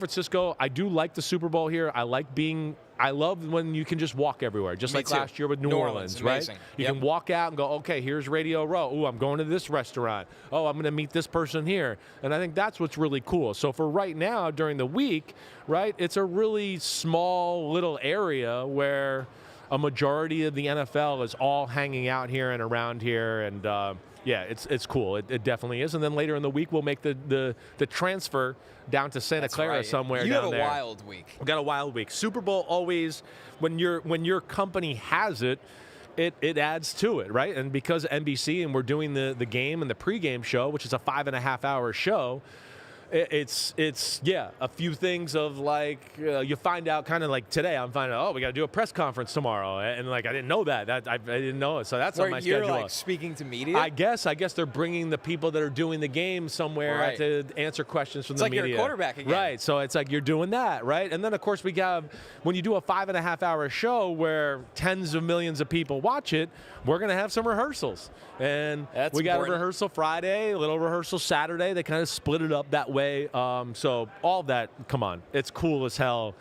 Francisco, I do like the Super Bowl here. I love when you can just walk everywhere, just like last year with New Orleans, right? You can walk out and go, okay, here's Radio Row. Oh, I'm going to this restaurant. Oh, I'm going to meet this person here. And I think that's what's really cool. So for right now, during the week, right, it's a really small little area where a majority of the NFL is all hanging out here and around here. And, yeah, it's cool. It definitely is. And then later in the week, we'll make the transfer down to Santa Clara somewhere down there. You have a wild week. We've got a wild week. Super Bowl always, when your company has it, it adds to it, right? And because NBC and we're doing the game and the pregame show, which is a 5.5-hour show, it's a few things of like you find out kind of like today I'm finding out, we got to do a press conference tomorrow, and like I didn't know that I didn't know it, so that's on my schedule. You're like speaking to media. I guess they're bringing the people that are doing the game somewhere to answer questions from the media. It's like you're a quarterback again, right? So it's like you're doing that, right? And then of course we have, when you do a 5.5-hour show where tens of millions of people watch it, we're gonna have some rehearsals, and we got a rehearsal Friday, a little rehearsal Saturday. They kind of split it up that way. So all that, come on, it's cool as hell.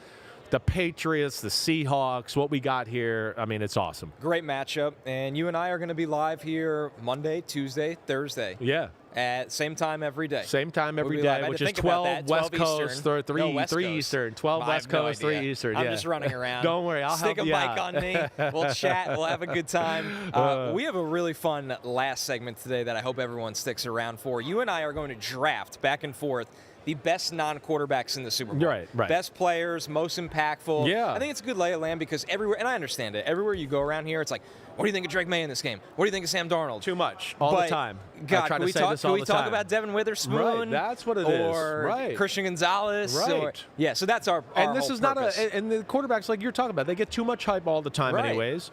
The Patriots, the Seahawks, what we got here, I mean, it's awesome. Great matchup, and you and I are going to be live here Monday, Tuesday, Thursday. Yeah. At same time every day. Same time every day, which is 12 West Coast, 3 Eastern. 12 West Coast, 3 Eastern. I'm just running around. Don't worry, I'll help you Stick a mic on me. We'll chat. We'll have a good time. We have a really fun last segment today that I hope everyone sticks around for. You and I are going to draft back and forth the best non-quarterbacks in the Super Bowl. Right. Best players, most impactful. Yeah. I think it's a good lay of land because everywhere, and I understand it, everywhere you go around here, it's like, what do you think of Drake May in this game? What do you think of Sam Darnold? Too much. All the time. God, can we talk about Devin Witherspoon? Right, that's what it is. Or Christian Gonzalez. Right. So that's our and this is purpose. And the quarterbacks, like you're talking about, they get too much hype all the time anyways.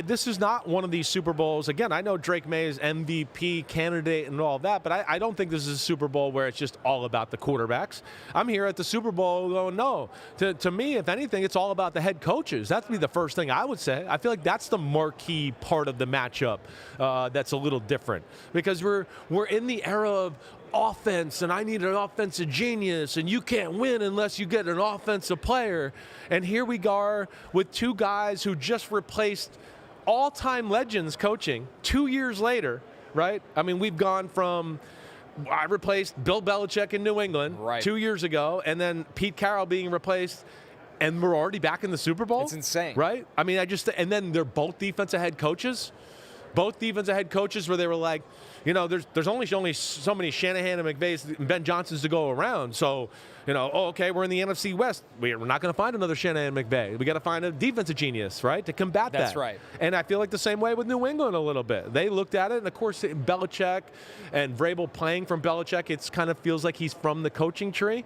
This is not one of these Super Bowls. Again, I know Drake May is MVP candidate and all that, but I don't think this is a Super Bowl where it's just all about the quarterbacks. I'm here at the Super Bowl going, no. To me, if anything, it's all about the head coaches. That'd be the first thing I would say. I feel like that's the marquee part of the matchup that's a little different, because we're in the era of offense, and I need an offensive genius, and you can't win unless you get an offensive player. And here we are with two guys who just replaced all-time legends coaching 2 years later, right? I mean, we've gone from, I replaced Bill Belichick in New England 2 years ago, and then Pete Carroll being replaced, and we're already back in the Super Bowl? It's insane. Right? I mean, and then they're both defensive head coaches. Both defensive head coaches where they were like, there's only so many Shanahan and McVays and Ben Johnsons to go around. So, okay, we're in the NFC West. We're not going to find another Shanahan and McVay. We got to find a defensive genius, right, to combat that. That's right. And I feel like the same way with New England a little bit. They looked at it, and of course, Belichick and Vrabel playing from Belichick, it kind of feels like he's from the coaching tree.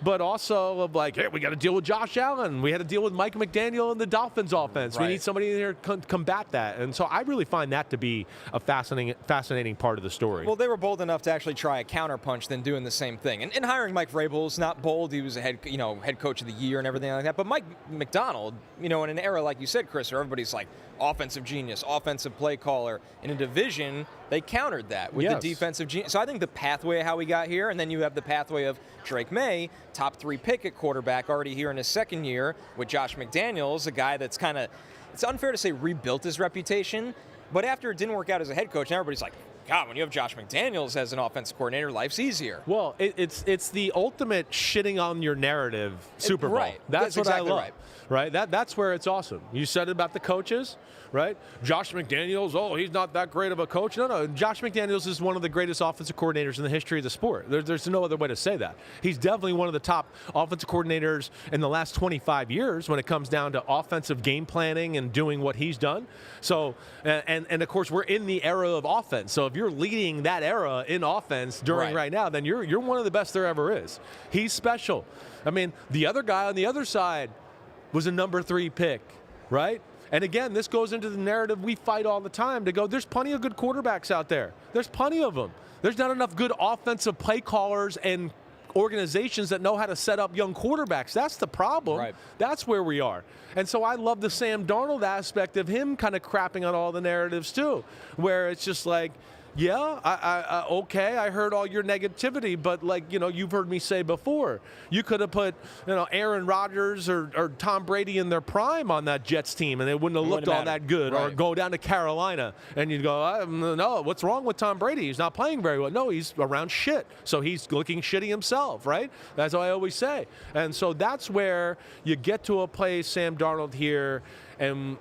But also of like, hey, we got to deal with Josh Allen. We had to deal with Mike McDaniel and the Dolphins offense. We need somebody in there to combat that. And so I really find that to be a fascinating part of the story. Well, they were bold enough to actually try a counterpunch than doing the same thing. And hiring Mike Vrabel is not bold. He was a head coach of the year and everything like that. But Mike McDonald, in an era like you said, Chris, where everybody's like offensive genius, offensive play caller in a division, they countered that with the defensive genius. So I think the pathway of how we got here, and then you have the pathway of Drake May, top 3 pick at quarterback, already here in his second year with Josh McDaniels, a guy that's kind of, it's unfair to say rebuilt his reputation, but after it didn't work out as a head coach, and everybody's like, God, when you have Josh McDaniels as an offensive coordinator, life's easier. Well, it's the ultimate shitting on your narrative Super Bowl. Right. That's what exactly I love. Right. That's where it's awesome. You said it about the coaches, right? Josh McDaniels, he's not that great of a coach. No. Josh McDaniels is one of the greatest offensive coordinators in the history of the sport. There's no other way to say that. He's definitely one of the top offensive coordinators in the last 25 years when it comes down to offensive game planning and doing what he's done. So, and of course, we're in the era of offense. So if you're leading that era in offense during right now, then you're one of the best there ever is. He's special. I mean, the other guy on the other side was a number 3 pick, right? And again, this goes into the narrative we fight all the time to go, there's plenty of good quarterbacks out there. There's plenty of them. There's not enough good offensive play callers and organizations that know how to set up young quarterbacks. That's the problem. Right. That's where we are. And so I love the Sam Darnold aspect of him kind of crapping on all the narratives too, where it's just like, Yeah, okay, I heard all your negativity, but you've heard me say before, you could have put, Aaron Rodgers or Tom Brady in their prime on that Jets team, and it wouldn't have looked all that good. Right. Or go down to Carolina, and you'd go, no, what's wrong with Tom Brady? He's not playing very well. No, he's around shit, so he's looking shitty himself, right? That's what I always say. And so that's where you get to a place, Sam Darnold here, and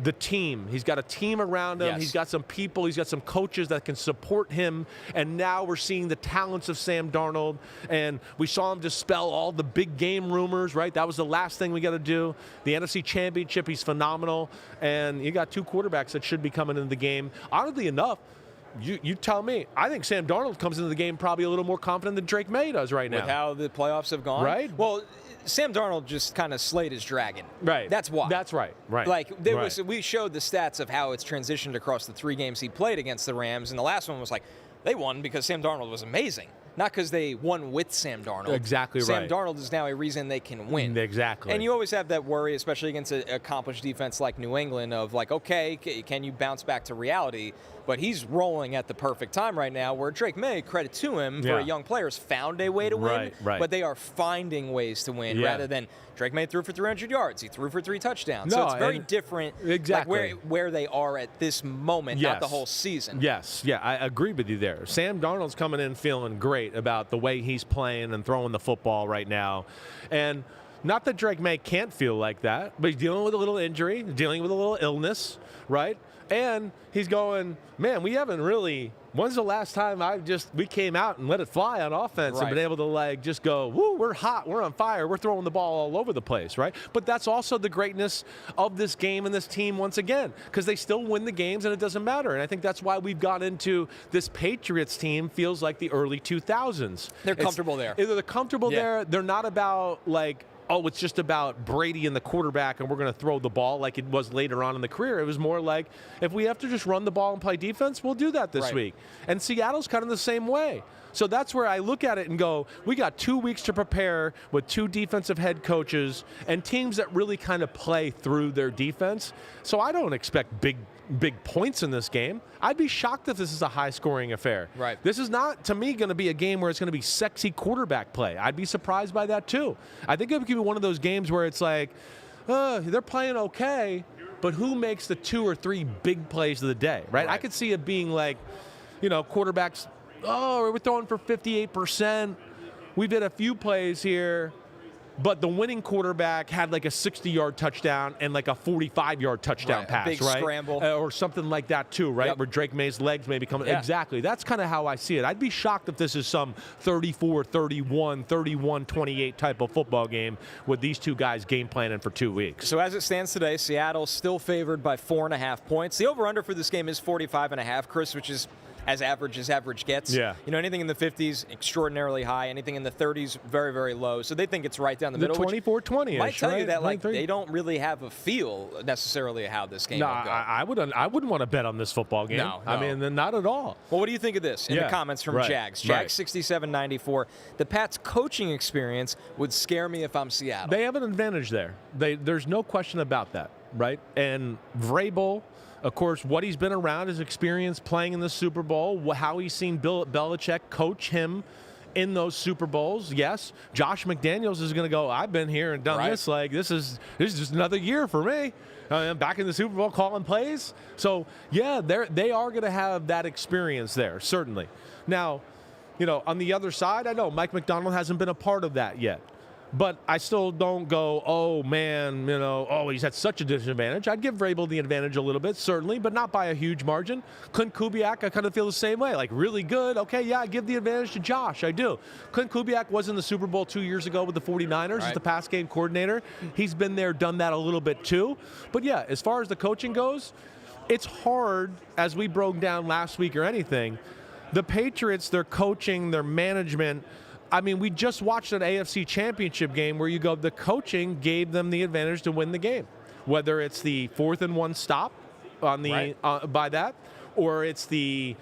the team. He's got a team around him. Yes. He's got some people. He's got some coaches that can support him. And now we're seeing the talents of Sam Darnold. And we saw him dispel all the big game rumors, right? That was the last thing we got to do. The NFC Championship, he's phenomenal. And you got two quarterbacks that should be coming into the game. Oddly enough, you tell me. I think Sam Darnold comes into the game probably a little more confident than Drake May does right now. With how the playoffs have gone? Right. Well, Sam Darnold just kind of slayed his dragon. Right. That's why. That's right. Right. Like, we showed the stats of how it's transitioned across the 3 games he played against the Rams, and the last one was like, they won because Sam Darnold was amazing. Not because they won with Sam Darnold. Exactly right. Sam Darnold is now a reason they can win. Exactly. And you always have that worry, especially against an accomplished defense like New England, of like, okay, can you bounce back to reality? But he's rolling at the perfect time right now, where Drake May, credit to him, for a young player, has found a way to win. Right. But they are finding ways to win rather than Drake May threw for 300 yards. He threw for 3 touchdowns. So it's very different. Exactly. Like where they are at this moment, not the whole season. Yes. Yeah, I agree with you there. Sam Darnold's coming in feeling great about the way he's playing and throwing the football right now. And not that Drake May can't feel like that, but he's dealing with a little injury, dealing with a little illness, right? And he's going, man, we haven't really. When's the last time we came out and let it fly on offense and been able to just go, woo, we're hot, we're on fire, we're throwing the ball all over the place, right? But that's also the greatness of this game and this team once again, because they still win the games and it doesn't matter. And I think that's why we've got into this Patriots team feels like the early 2000s. They're comfortable there. They're comfortable there. They're not about it's just about Brady and the quarterback and we're going to throw the ball like it was later on in the career. It was more like, if we have to just run the ball and play defense, we'll do that this week. And Seattle's kind of the same way. So that's where I look at it and go, we got 2 weeks to prepare with 2 defensive head coaches and teams that really kind of play through their defense. So I don't expect big points in this game. I'd be shocked if this is a high-scoring affair. Right. This is not, to me, going to be a game where it's going to be sexy quarterback play. I'd be surprised by that, too. I think it could be one of those games where it's like, they're playing okay, but who makes the 2 or 3 big plays of the day, right? I could see it being like, quarterbacks, we're throwing for 58%. We've hit a few plays here. But the winning quarterback had like a 60-yard touchdown and like a 45-yard touchdown pass, a big scramble. Or something like that too, right? Yep. Where Drake May's legs may be coming. Exactly. That's kind of how I see it. I'd be shocked if this is some 34-31, 31-28 type of football game with these two guys game planning for 2 weeks. So as it stands today, Seattle's still favored by 4.5 points. The over-under for this game is 45.5, Chris, which is as average gets. Yeah. Anything in the 50s, extraordinarily high. Anything in the 30s, very, very low. So they think it's right down the middle. 24-20-ish, might tell you that right? they don't really have a feel necessarily of how this game will go. I wouldn't want to bet on this football game. No. I mean, not at all. Well, what do you think of this in the comments from Jags? Jags 67-94. The Pats' coaching experience would scare me if I'm Seattle. They have an advantage there. There's no question about that, right? And Vrabel, of course, what he's been around, his experience playing in the Super Bowl, how he's seen Bill Belichick coach him in those Super Bowls. Yes, Josh McDaniels is going to go, I've been here and done this. Like, this is just another year for me. I'm back in the Super Bowl calling plays. So, yeah, they are going to have that experience there, certainly. Now, on the other side, I know Mike McDonald hasn't been a part of that yet. But I still don't go, oh, man, he's at such a disadvantage. I'd give Vrabel the advantage a little bit, certainly, but not by a huge margin. Klint Kubiak, I kind of feel the same way. Like, really good. Okay, yeah, I give the advantage to Josh. I do. Klint Kubiak was in the Super Bowl 2 years ago with the 49ers as the pass game coordinator. He's been there, done that a little bit, too. But, yeah, as far as the coaching goes, it's hard, as we broke down last week or anything. The Patriots, their coaching, their management, I mean, we just watched an AFC Championship game where you go, the coaching gave them the advantage to win the game. Whether it's the 4th and 1 stop on the by that, or it's the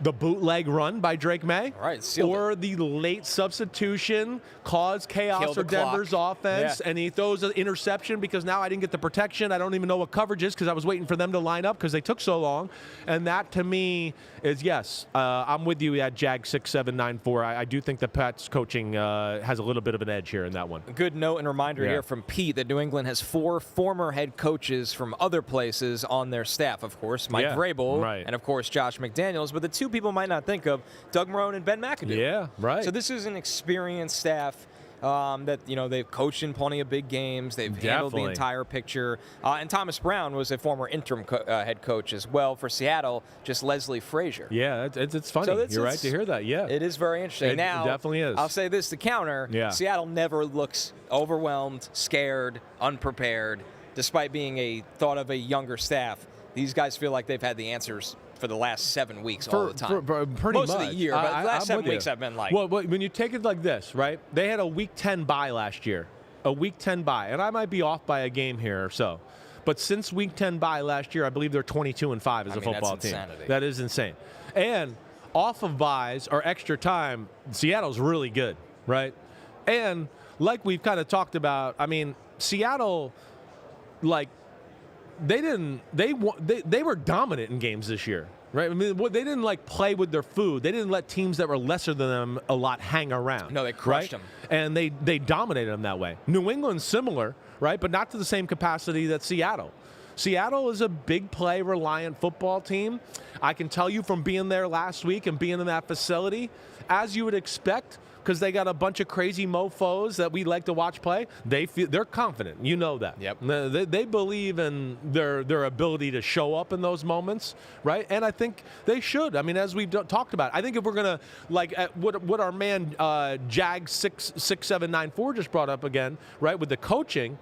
the bootleg run by Drake May, sealed or the late substitution caused chaos for Denver's offense, and he throws an interception because now I didn't get the protection. I don't even know what coverage is because I was waiting for them to line up because they took so long. And that, to me, is yes. I'm with you at Jag 6794. I do think the Pats coaching has a little bit of an edge here in that one. A good note and reminder here from Pete that New England has 4 former head coaches from other places on their staff. Of course, Mike Vrabel, and of course Josh McDaniels. But the 2 people might not think of, Doug Marrone and Ben McAdoo. Yeah, right. So this is an experienced staff that, they've coached in plenty of big games. They've handled the entire picture. And Thomas Brown was a former interim head coach as well for Seattle, just Leslie Frazier. Yeah, it's funny. So you're right to hear that, yeah. It is very interesting. It definitely is. I'll say this to counter. Seattle never looks overwhelmed, scared, unprepared, despite being thought of a younger staff. These guys feel like they've had the answers for the last 7 weeks all the time. Pretty Most much. of the year, but the last 7 weeks have been like... Well, when you take it like this, right? They had a Week 10 bye last year. A Week 10 bye. And I might be off by a game here or so. But since Week 10 bye last year, I believe they're 22-5 as a football team. Insanity. That is insane. And off of byes or extra time, Seattle's really good, right? And like we've kind of talked about, I mean, Seattle, like, they were dominant in games this year, right? I mean, they didn't like play with their food. They didn't let teams that were lesser than them a lot hang around. No, they crushed them, and they dominated them that way. New England's similar, right, but not to the same capacity that Seattle. Seattle is a big play reliant football team. I can tell you from being there last week and being in that facility, as you would expect, because they got a bunch of crazy mofos that we like to watch play. They're confident. You know that. Yep. They believe in their ability to show up in those moments, right? And I think they should. I mean, as we've talked about, I think if we're gonna like what our man Jag 6794 just brought up again, right, with the coaching.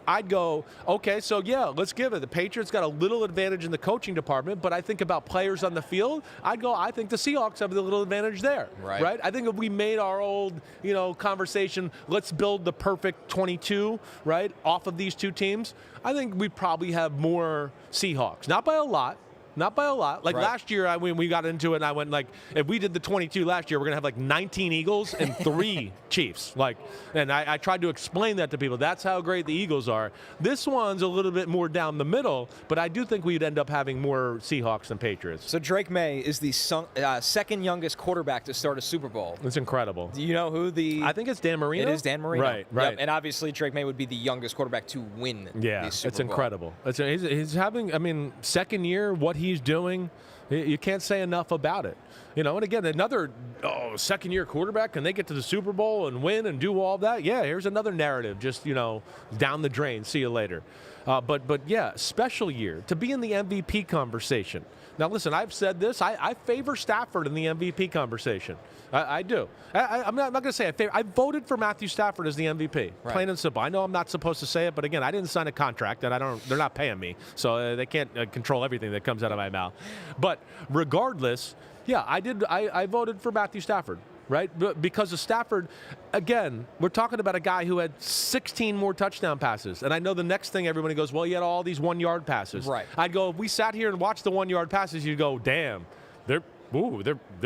I'd go, okay, so yeah, let's give it. The Patriots got a little advantage in the coaching department, but I think about players on the field, I'd go, I think the Seahawks have a little advantage there, right? I think if we made our old, conversation, let's build the perfect 22, right, off of these 2 teams, I think we'd probably have more Seahawks. Not by a lot. Like last year, when we got into it, and I went like, if we did the 22 last year, we're gonna have like 19 Eagles and 3 Chiefs. And I tried to explain that to people. That's how great the Eagles are. This one's a little bit more down the middle, but I do think we'd end up having more Seahawks than Patriots. So Drake May is the second youngest quarterback to start a Super Bowl. It's incredible. Do you know who I think it's Dan Marino. It is Dan Marino. Right. Yep. And obviously Drake May would be the youngest quarterback to win the Super Bowl. It's incredible. He's having, second year, what he's doing, you can't say enough about it. And again, another second-year quarterback, can they get to the Super Bowl and win and do all that? Yeah, here's another narrative, just, down the drain. See you later. But yeah, special year to be in the MVP conversation. Now, listen, I've said this. I favor Stafford in the MVP conversation. I do. I'm not going to say I favor. I voted for Matthew Stafford as the MVP, plain and simple. I know I'm not supposed to say it, but again, I didn't sign a contract, and they're not paying me, so they can't control everything that comes out of my mouth. But regardless, yeah, I did. I voted for Matthew Stafford. Right? Because of Stafford, again, we're talking about a guy who had 16 more touchdown passes. And I know the next thing everybody goes, well, he had all these 1-yard passes. Right. I'd go, if we sat here and watched the 1-yard passes, you'd go, damn, they're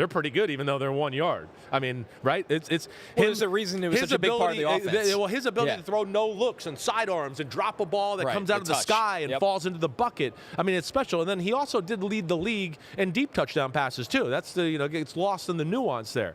pretty good, even though they're 1 yard. I mean, right? There's a reason it was such a big part of the offense. Well, his ability to throw no looks and sidearms and drop a ball that comes out of the sky and falls into the bucket. I mean, it's special. And then he also did lead the league in deep touchdown passes too. That's gets lost in the nuance there.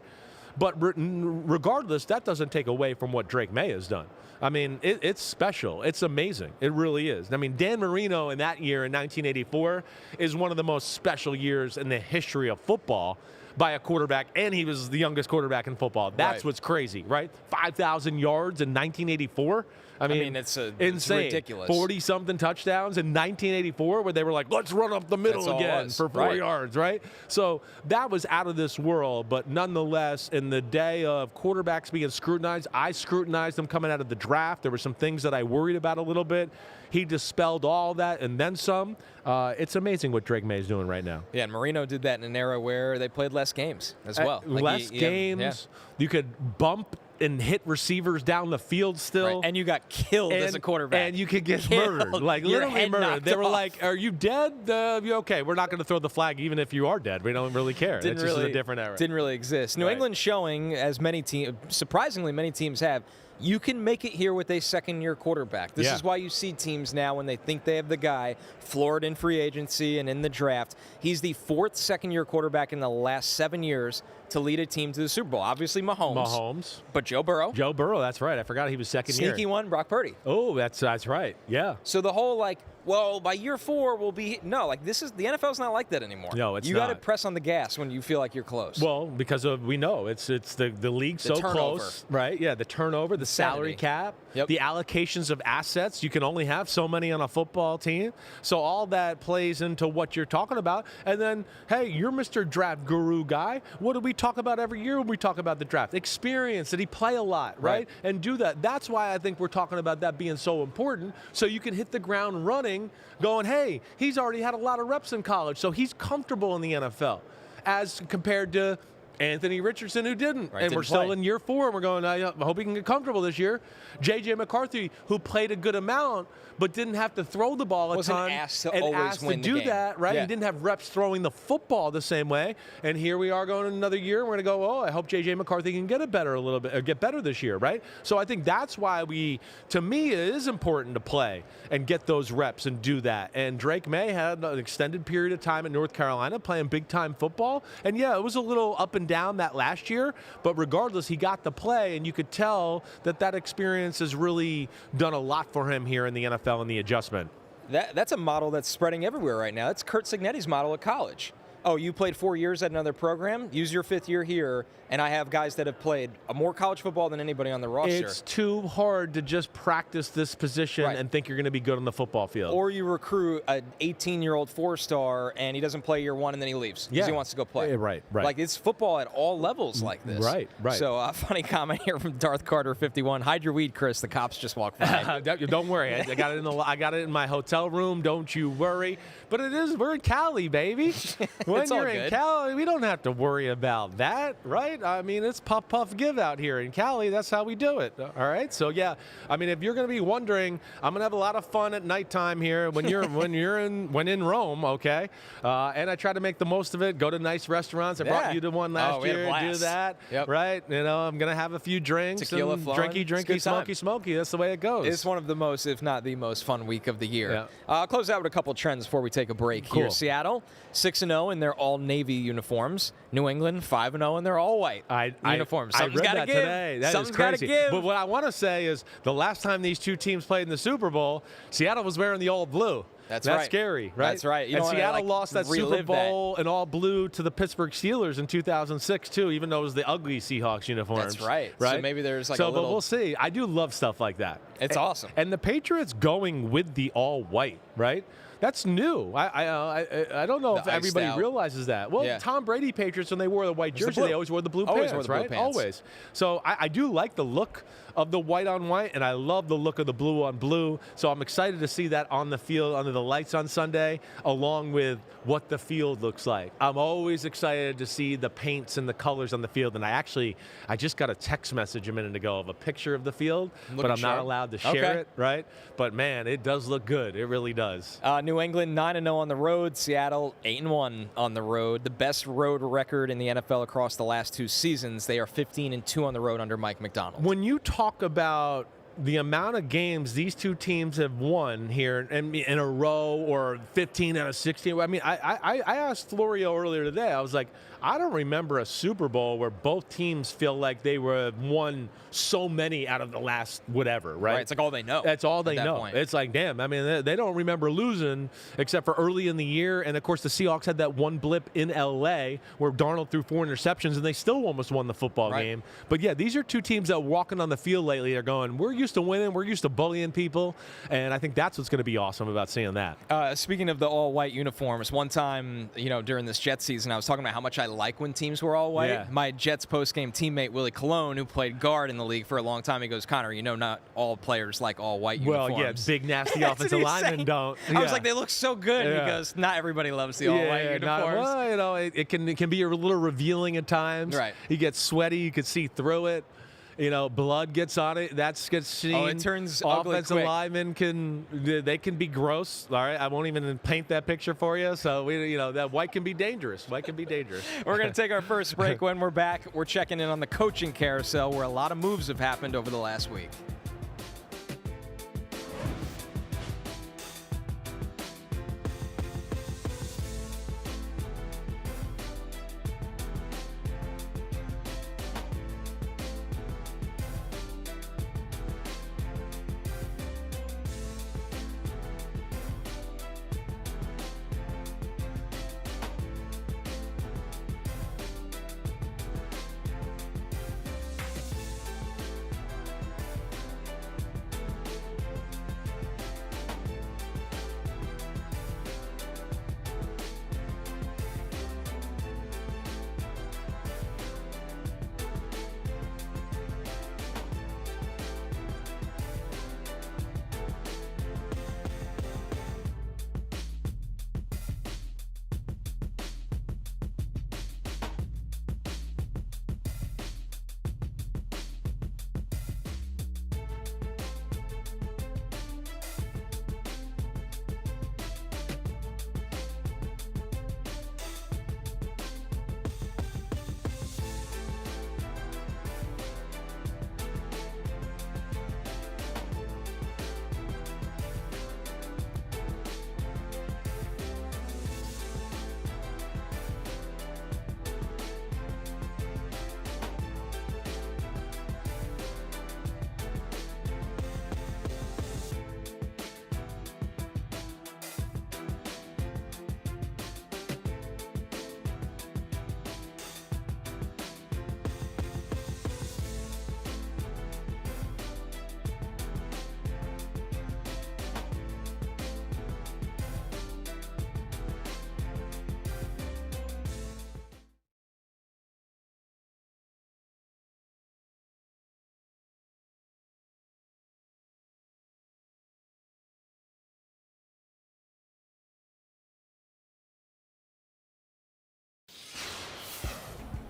But regardless, that doesn't take away from what Drake May has done. I mean, it's special. It's amazing. It really is. I mean, Dan Marino in that year in 1984 is one of the most special years in the history of football by a quarterback, and he was the youngest quarterback in football. That's what's crazy, right? 5,000 yards in 1984. I mean, it's insane. It's ridiculous. 40-something touchdowns in 1984 where they were like, let's run up the middle again for 4 yards, right? So that was out of this world, but nonetheless, in the day of quarterbacks being scrutinized, I scrutinized them coming out of the draft. There were some things that I worried about a little bit. He dispelled all that and then some. It's amazing what Drake May is doing right now. Yeah, and Marino did that in an era where they played less games as well. Less games. Yeah. You could bump and hit receivers down the field still. Right. And you got killed as a quarterback. And you could get murdered. Like, Your literally head murdered. knocked They were off. like, are you dead? You okay. We're not going to throw the flag even if you are dead. We don't really care. It's just a different era. Didn't really exist. New England showing, as many teams, surprisingly many teams have, you can make it here with a second-year quarterback. This is why you see teams now, when they think they have the guy, floored in free agency and in the draft. He's the 4th second-year quarterback in the last 7 years to lead a team to the Super Bowl. Obviously Mahomes. But Joe Burrow. Joe Burrow, that's right. I forgot he was second year. Sneaky one, Brock Purdy. Oh, that's right. Yeah. So the whole, like, well, by year 4 we'll be – no, like, this is – the NFL's not like that anymore. No, it's not. You got to press on the gas when you feel like you're close. Well, because we know it's the league so close, right? Yeah, the turnover, the salary cap, the allocations of assets. You can only have so many on a football team. So all that plays into what you're talking about. And then, hey, you're Mr. Draft Guru guy. What do we talk about every year when we talk about the draft? Experience. Did he play a lot, right? And do that. That's why I think we're talking about that being so important. So you can hit the ground running going, hey, he's already had a lot of reps in college, so he's comfortable in the NFL as compared to Anthony Richardson, who didn't. And we're still in year 4, and we're going, I hope he can get comfortable this year. J.J. McCarthy, who played a good amount, but didn't have to throw the ball a ton. Asked to do that, right? Yeah. He didn't have reps throwing the football the same way. And here we are going another year, and we're going to go, I hope J.J. McCarthy can get get better this year, right? So I think that's why to me, it is important to play and get those reps and do that. And Drake May had an extended period of time in North Carolina playing big-time football. And, yeah, it was a little up and down that last year, but regardless, he got the play, and you could tell that experience has really done a lot for him here in the NFL and the adjustment. That's a model that's spreading everywhere right now. That's Curt Cignetti's model at college. Oh, you played 4 years at another program? Use your 5th year here, and I have guys that have played more college football than anybody on the roster. It's too hard to just practice this position and think you're going to be good on the football field. Or you recruit an 18-year-old 4-star, and he doesn't play year 1, and then he leaves because he wants to go play. Right. Like, it's football at all levels like this. Right. So a funny comment here from Darth Carter 51. Hide your weed, Chris. The cops just walked by. Don't worry. I got it in my hotel room. Don't you worry. But we're in Cali, baby. When you're in Cali, we don't have to worry about that, right? I mean, it's puff give out here in Cali. That's how we do it. All right. So yeah, I mean, if you're going to be wondering, I'm going to have a lot of fun at nighttime here when in Rome, okay? And I try to make the most of it. Go to nice restaurants. I brought you to one last year. Do that, right? You know, I'm going to have a few drinks, tequila and flowing. drinky, smoky. That's the way it goes. It's one of the most, if not the most, fun week of the year. I'll close out with a couple trends before we take a break here. Seattle 6-0 in their all navy uniforms. New England 5-0 in their all white uniforms. Something's got to give. Today. Something's got to give. But what I want to say is the last time these two teams played in the Super Bowl, Seattle was wearing the all blue. That's scary, right? That's right. And Seattle lost that Super Bowl in all blue to the Pittsburgh Steelers in 2006 too, even though it was the ugly Seahawks uniforms. That's right. So maybe there's like a little. But we'll see. I do love stuff like that. It's awesome. And the Patriots going with the all white, right? That's new. I don't know if everybody realizes that. Well, Tom Brady Patriots, when they wore the white jersey, they always wore the blue pants, right? Always. So I do like the look of the white on white, and I love the look of the blue on blue. So I'm excited to see that on the field under the lights on Sunday, along with what the field looks like. I'm always excited to see the paints and the colors on the field. And I just got a text message a minute ago of a picture of the field, but I'm not allowed to share it, right? But man, it does look good. It really does. New England 9-0 on the road. Seattle 8-1 on the road. The best road record in the NFL across the last 2 seasons. They are 15-2 on the road under Mike Macdonald. When you talk about the amount of games these two teams have won here in a row, or 15 out of 16. I mean, I asked Florio earlier today. I was like, I don't remember a Super Bowl where both teams feel like they were won so many out of the last whatever, right? It's like all they know. That's all they know. It's like, damn, I mean, they don't remember losing except for early in the year. And, of course, the Seahawks had that one blip in L.A. where Darnold threw 4 interceptions, and they still almost won the football game. But, yeah, these are two teams that walking on the field lately are going, we're used to winning, we're used to bullying people, and I think that's what's going to be awesome about seeing that. Speaking of the all-white uniforms, one time, during this Jets season, I was talking about how much I like when teams were all white. Yeah. My Jets post-game teammate, Willie Colon, who played guard in the league for a long time, he goes, Connor, not all players like all-white uniforms. Well, yeah, big, nasty offensive linemen don't. I was like, they look so good. Yeah. He goes, not everybody loves the all-white uniforms. It can be a little revealing at times. Right. You get sweaty, you can see through it. blood gets on it. That gets seen. Oh, it turns ugly Offensive quick. linemen can be gross. All right, I won't even paint that picture for you. So that white can be dangerous. White can be dangerous. We're going to take our first break. When we're back, we're checking in on the coaching carousel, where a lot of moves have happened over the last week.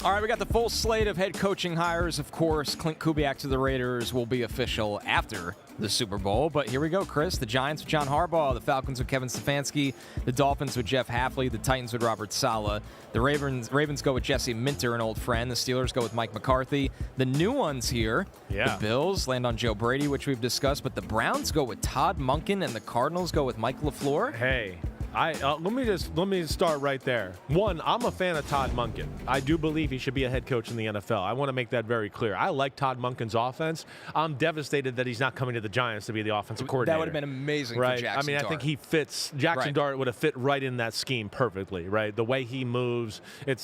All right, we got the full slate of head coaching hires. Of course, Klint Kubiak to the Raiders will be official after the Super Bowl. But here we go, Chris. The Giants with John Harbaugh, the Falcons with Kevin Stefanski, the Dolphins with Jeff Hafley, the Titans with Robert Saleh, the Ravens go with Jesse Minter, an old friend. The Steelers go with Mike McCarthy. The new ones here, the Bills land on Joe Brady, which we've discussed, but the Browns go with Todd Monken, and the Cardinals go with Mike LaFleur. Hey. Let me start right there. One, I'm a fan of Todd Monken. I do believe he should be a head coach in the NFL. I want to make that very clear. I like Todd Monken's offense. I'm devastated that he's not coming to the Giants to be the offensive coordinator. That would have been amazing right? for Jackson I Dart. think he fits. Jackson Dart would have fit right in that scheme perfectly, right? The way he moves.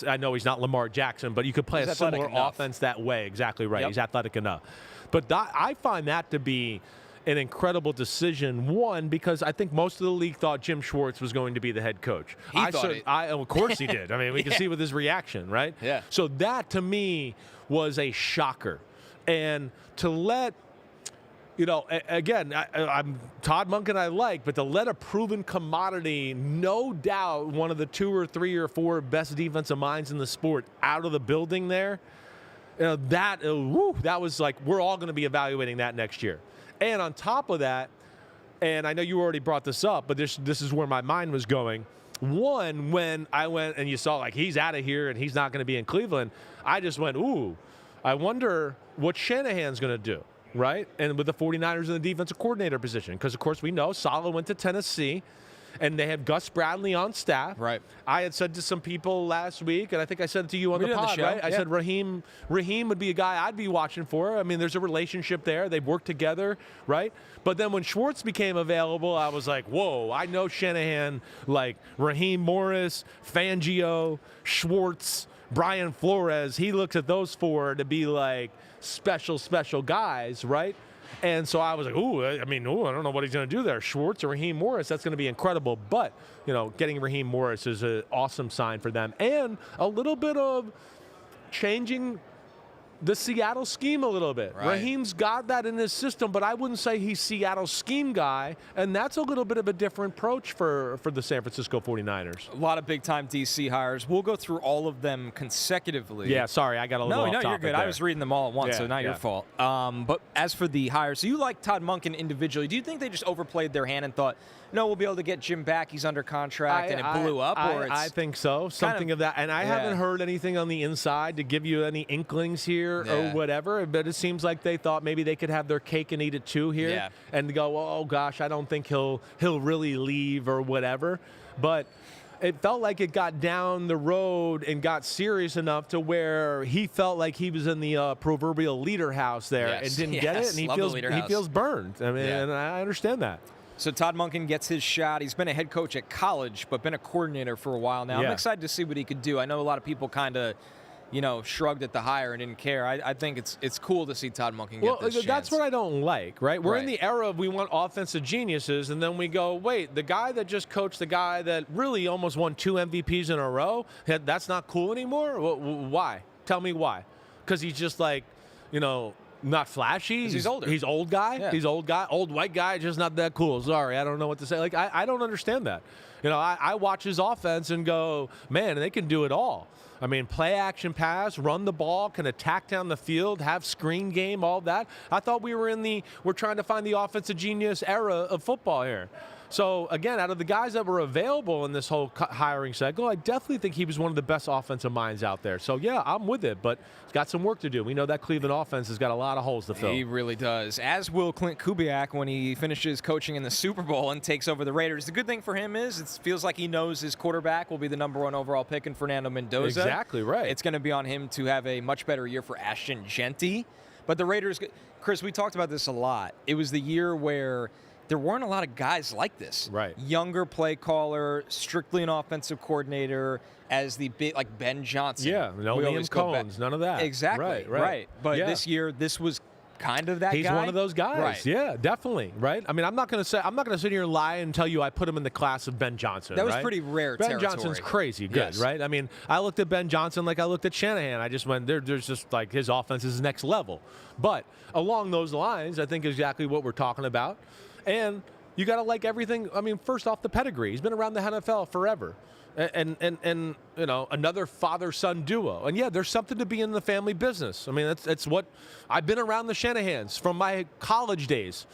I know he's not Lamar Jackson, but you could play a similar offense that way. Exactly right. Yep. He's athletic enough. But I find that to be an incredible decision. One, because I think most of the league thought Jim Schwartz was going to be the head coach. Of course he did. I mean, we can see with his reaction, right? Yeah. So that, to me, was a shocker. And to let, again, I'm Todd Monken I like, but to let a proven commodity, no doubt one of the 2 or 3 or 4 best defensive minds in the sport out of the building there, that was like, we're all going to be evaluating that next year. And on top of that, and I know you already brought this up, but this is where my mind was going. One, when I went and you saw, like, he's out of here and he's not going to be in Cleveland, I just went, I wonder what Shanahan's going to do, right? And with the 49ers in the defensive coordinator position. Because, of course, we know Saleh went to Tennessee, and they have Gus Bradley on staff. Right. I had said to some people last week, and I think I said it to you on the pod, right? I said Raheem would be a guy I'd be watching for. I mean, there's a relationship there. They've worked together, right? But then when Schwartz became available, I was like, whoa, I know Shanahan, like Raheem Morris, Fangio, Schwartz, Brian Flores. He looks at those 4 to be like special guys, right? And so I was like, I don't know what he's going to do there. Schwartz or Raheem Morris, that's going to be incredible. But, getting Raheem Morris is an awesome sign for them. And a little bit of changing the Seattle scheme a little bit. Right. Raheem's got that in his system, but I wouldn't say he's Seattle's scheme guy, and that's a little bit of a different approach for the San Francisco 49ers. A lot of big-time DC hires. We'll go through all of them consecutively. Yeah, sorry, I got a little off No, topic you're good. there. I was reading them all at once, so not your fault. But as for the hires, so you like Todd Monken individually. Do you think they just overplayed their hand and thought, no, we'll be able to get Jim back, he's under contract, and it blew up? Or I think so, something of that. And I haven't heard anything on the inside to give you any inklings here or whatever, but it seems like they thought maybe they could have their cake and eat it too here and go, oh, gosh, I don't think he'll really leave or whatever. But it felt like it got down the road and got serious enough to where he felt like he was in the proverbial leader house there and didn't get it, and he feels burned. I mean, and I understand that. So Todd Monken gets his shot. He's been a head coach at college, but been a coordinator for a while now. I'm excited to see what he could do. I know a lot of people kind of, shrugged at the hire and didn't care. I think it's cool to see Todd Monken get this chance. That's what I don't like, right? We're in the era of we want offensive geniuses, and then we go, wait, the guy that just coached the guy that really almost won 2 MVPs in a row, that's not cool anymore? Why? Tell me why. Because he's just like, not flashy. He's older. He's old guy. Yeah. He's old guy. Old white guy, just not that cool. Sorry, I don't know what to say. Like, I don't understand that. I watch his offense and go, man, they can do it all. I mean, play action pass, run the ball, can attack down the field, have screen game, all that. I thought we're trying to find the offensive genius era of football here. So, again, out of the guys that were available in this whole hiring cycle, I definitely think he was one of the best offensive minds out there. So, yeah, I'm with it, but he's got some work to do. We know that Cleveland offense has got a lot of holes to fill. He really does, as will Klint Kubiak when he finishes coaching in the Super Bowl and takes over the Raiders. The good thing for him is it feels like he knows his quarterback will be the #1 overall pick in Fernando Mendoza. Exactly right. It's going to be on him to have a much better year for Ashton Genty. But the Raiders, Chris, we talked about this a lot. It was the year where there weren't a lot of guys like this. Right. Younger play caller, strictly an offensive coordinator, as the big, like Ben Johnson. Yeah, no Liam Cohen's, none of that. Exactly. Right. But this year, this was kind of that guy. He's one of those guys. Right. Yeah, definitely. Right. I mean, I'm not going to sit here and lie and tell you I put him in the class of Ben Johnson. That was pretty rare Ben territory. Johnson's crazy good, right? I mean, I looked at Ben Johnson like I looked at Shanahan. I just went, there's just like his offense is next level. But along those lines, I think exactly what we're talking about. And you got to like everything. I mean, first off, the pedigree. He's been around the NFL forever. And another father-son duo. And, yeah, there's something to be in the family business. I mean, that's what I've been around the Shanahans from my college days.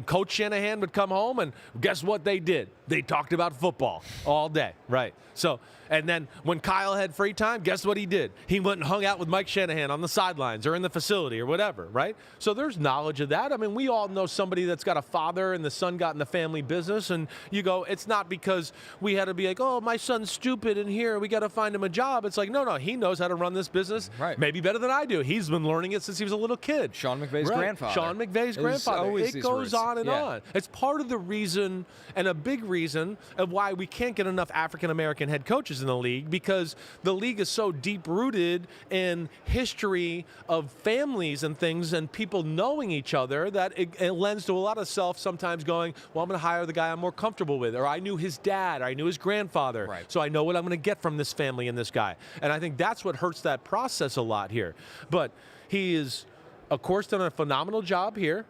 Coach Shanahan would come home, and guess what they did? They talked about football all day, right? So, and then when Kyle had free time, guess what he did? He went and hung out with Mike Shanahan on the sidelines or in the facility or whatever, right? So there's knowledge of that. I mean, we all know somebody that's got a father and the son got in the family business, and you go, it's not because we had to be like, oh, my son's stupid and here, we got to find him a job. It's like, no, he knows how to run this business maybe better than I do. He's been learning it since he was a little kid. Sean McVay's grandfather. Sean McVay's grandfather. It goes on and on. It's part of the reason and a big reason of why we can't get enough African-American head coaches in the league, because the league is so deep-rooted in history of families and things and people knowing each other that it lends to a lot of self sometimes going, well, I'm going to hire the guy I'm more comfortable with, or I knew his dad, or I knew his grandfather, so I know what I'm going to get from this family and this guy. And I think that's what hurts that process a lot here. But he is, of course, done a phenomenal job here.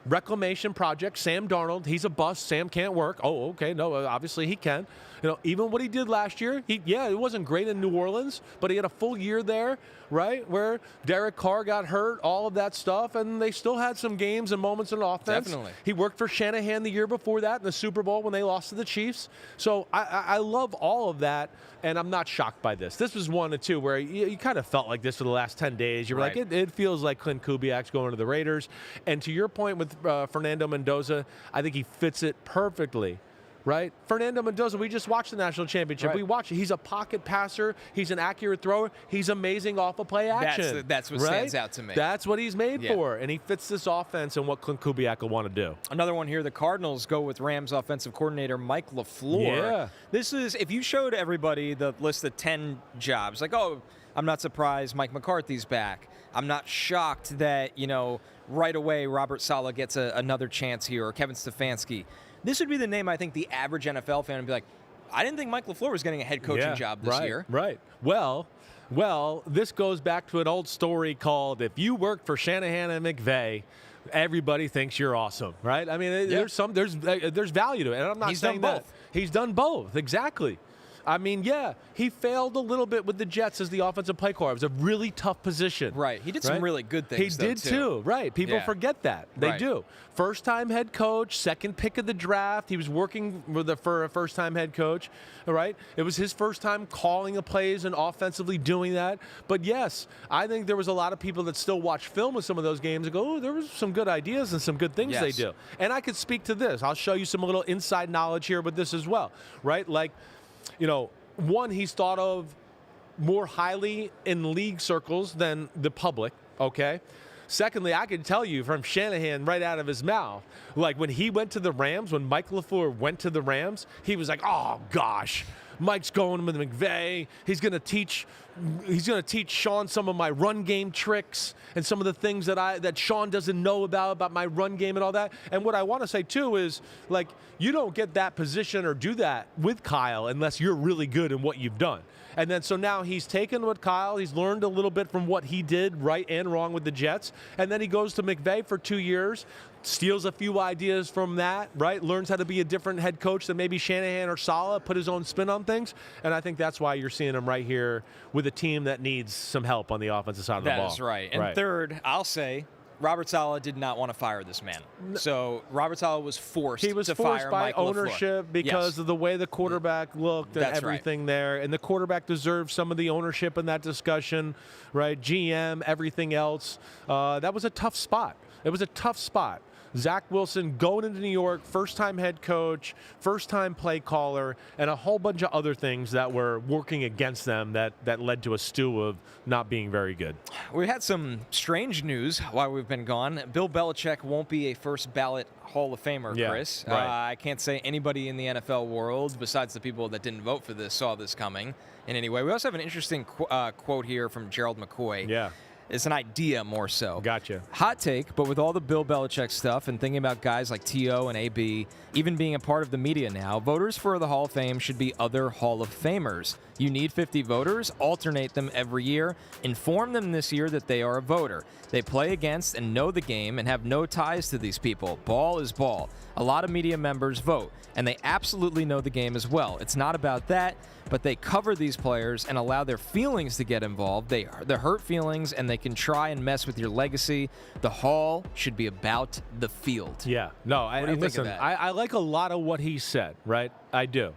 Reclamation project, Sam Darnold, he's a bust. Sam can't work. Oh, okay, no, obviously he can. Even what he did last year, it wasn't great in New Orleans, but he had a full year there, right, where Derek Carr got hurt, all of that stuff, and they still had some games and moments in offense. Definitely. He worked for Shanahan the year before that in the Super Bowl when they lost to the Chiefs. So I love all of that, and I'm not shocked by this. This was 1 and 2 where you kind of felt like this for the last 10 days. You were like, it feels like Klint Kubiak's going to the Raiders. And to your point with Fernando Mendoza, I think he fits it perfectly. Right? Fernando Mendoza, we just watched the national championship. We watched it. He's a pocket passer. He's an accurate thrower. He's amazing off of play action. That's what stands out to me. That's what he's made for. And he fits this offense and what Klint Kubiak will want to do. Another one here, the Cardinals go with Rams offensive coordinator Mike LaFleur. Yeah. This is, if you showed everybody the list of 10 jobs, like, oh, I'm not surprised Mike McCarthy's back. I'm not shocked that, right away Robert Saleh gets another chance here, or Kevin Stefanski. This would be the name I think the average NFL fan would be like, I didn't think Mike LaFleur was getting a head coaching job this year. Right. Well, Well, this goes back to an old story called if you work for Shanahan and McVay, everybody thinks you're awesome, right? I mean, there's value to it. And I'm not saying that. He's done both, exactly. I mean, yeah, he failed a little bit with the Jets as the offensive play caller. It was a really tough position. Right. He did some really good things. He did too. Right. People forget that. They do. First-time head coach, second pick of the draft. He was working for a first-time head coach. All right. It was his first time calling the plays and offensively doing that. But yes, I think there was a lot of people that still watch film of some of those games and go, oh, there was some good ideas and some good things they do. And I could speak to this. I'll show you some little inside knowledge here with this as well. Right. Like, you know, one, he's thought of more highly in league circles than the public, okay? Secondly, I can tell you from Shanahan right out of his mouth, like when he went to the Rams, when Mike LaFleur went to the Rams, he was like, oh, gosh, Mike's going with McVay. He's going to teach Sean some of my run game tricks and some of the things that Sean doesn't know about my run game and all that. And what I want to say too is, like, you don't get that position or do that with Kyle unless you're really good in what you've done. And then so now he's taken with Kyle. He's learned a little bit from what he did right and wrong with the Jets. And then he goes to McVay for 2 years, steals a few ideas from that, right? Learns how to be a different head coach than maybe Shanahan or Saleh, put his own spin on things. And I think that's why you're seeing him right here with a team that needs some help on the offensive side of the ball. That is right. And third, I'll say, Robert Saleh did not want to fire this man. So Robert Saleh was forced to fire Mike LaFleur. He was forced by ownership because of the way the quarterback looked and everything there. And the quarterback deserves some of the ownership in that discussion, right? GM, everything else. That was a tough spot. It was a tough spot. Zach Wilson going into New York, first-time head coach, first-time play caller, and a whole bunch of other things that were working against them that led to a stew of not being very good. We had some strange news while we've been gone. Bill Belichick won't be a first-ballot Hall of Famer, Chris. I can't say anybody in the NFL world, besides the people that didn't vote for this, saw this coming in any way. We also have an interesting quote here from Gerald McCoy. Yeah. It's an idea more so. Gotcha. Hot take, but with all the Bill Belichick stuff and thinking about guys like T.O. and A.B., even being a part of the media now, voters for the Hall of Fame should be other Hall of Famers. You need 50 voters, alternate them every year, inform them this year that they are a voter. They play against and know the game and have no ties to these people. Ball is ball. A lot of media members vote, and they absolutely know the game as well. It's not about that, but they cover these players and allow their feelings to get involved. They hurt feelings, and they can try and mess with your legacy. The Hall should be about the field. Yeah. No, listen, I like a lot of what he said, right? I do.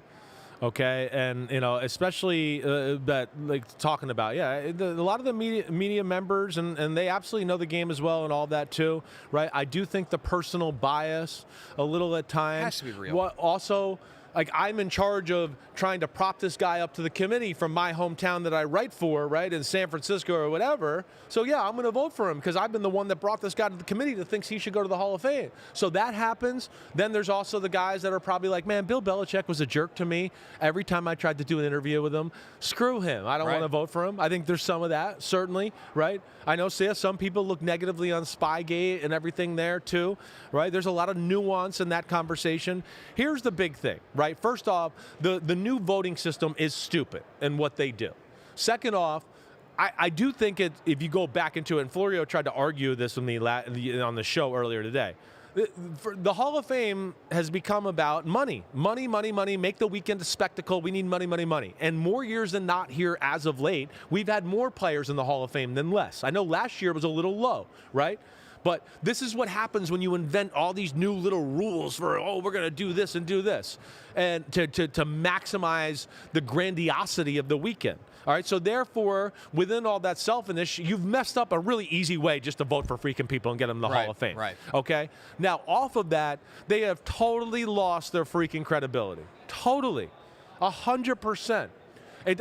Okay, and you know, especially that, like, talking about, a lot of the media members, and they absolutely know the game as well, and all that too, right? I do think the personal bias a little at times. Has to be real. Also, like, I'm in charge of trying to prop this guy up to the committee from my hometown that I write for, right, in San Francisco or whatever. So, yeah, I'm going to vote for him because I've been the one that brought this guy to the committee that thinks he should go to the Hall of Fame. So that happens. Then there's also the guys that are probably like, man, Bill Belichick was a jerk to me every time I tried to do an interview with him. Screw him. I don't want to vote for him. I think there's some of that, certainly, right? I know some people look negatively on Spygate and everything there too, right? There's a lot of nuance in that conversation. Here's the big thing, right? First off, the new voting system is stupid in what they do. Second off, I do think if you go back into it, and Florio tried to argue this on the show earlier today, the Hall of Fame has become about money. Money, money, money, make the weekend a spectacle. We need money, money, money. And more years than not here as of late, we've had more players in the Hall of Fame than less. I know last year was a little low, right? But this is what happens when you invent all these new little rules for, we're going to do this and do this, and to maximize the grandiosity of the weekend. All right, so therefore, within all that selfishness, you've messed up a really easy way just to vote for freaking people and get them in the Hall of Fame. Right. Okay? Now, off of that, they have totally lost their freaking credibility. Totally. 100%.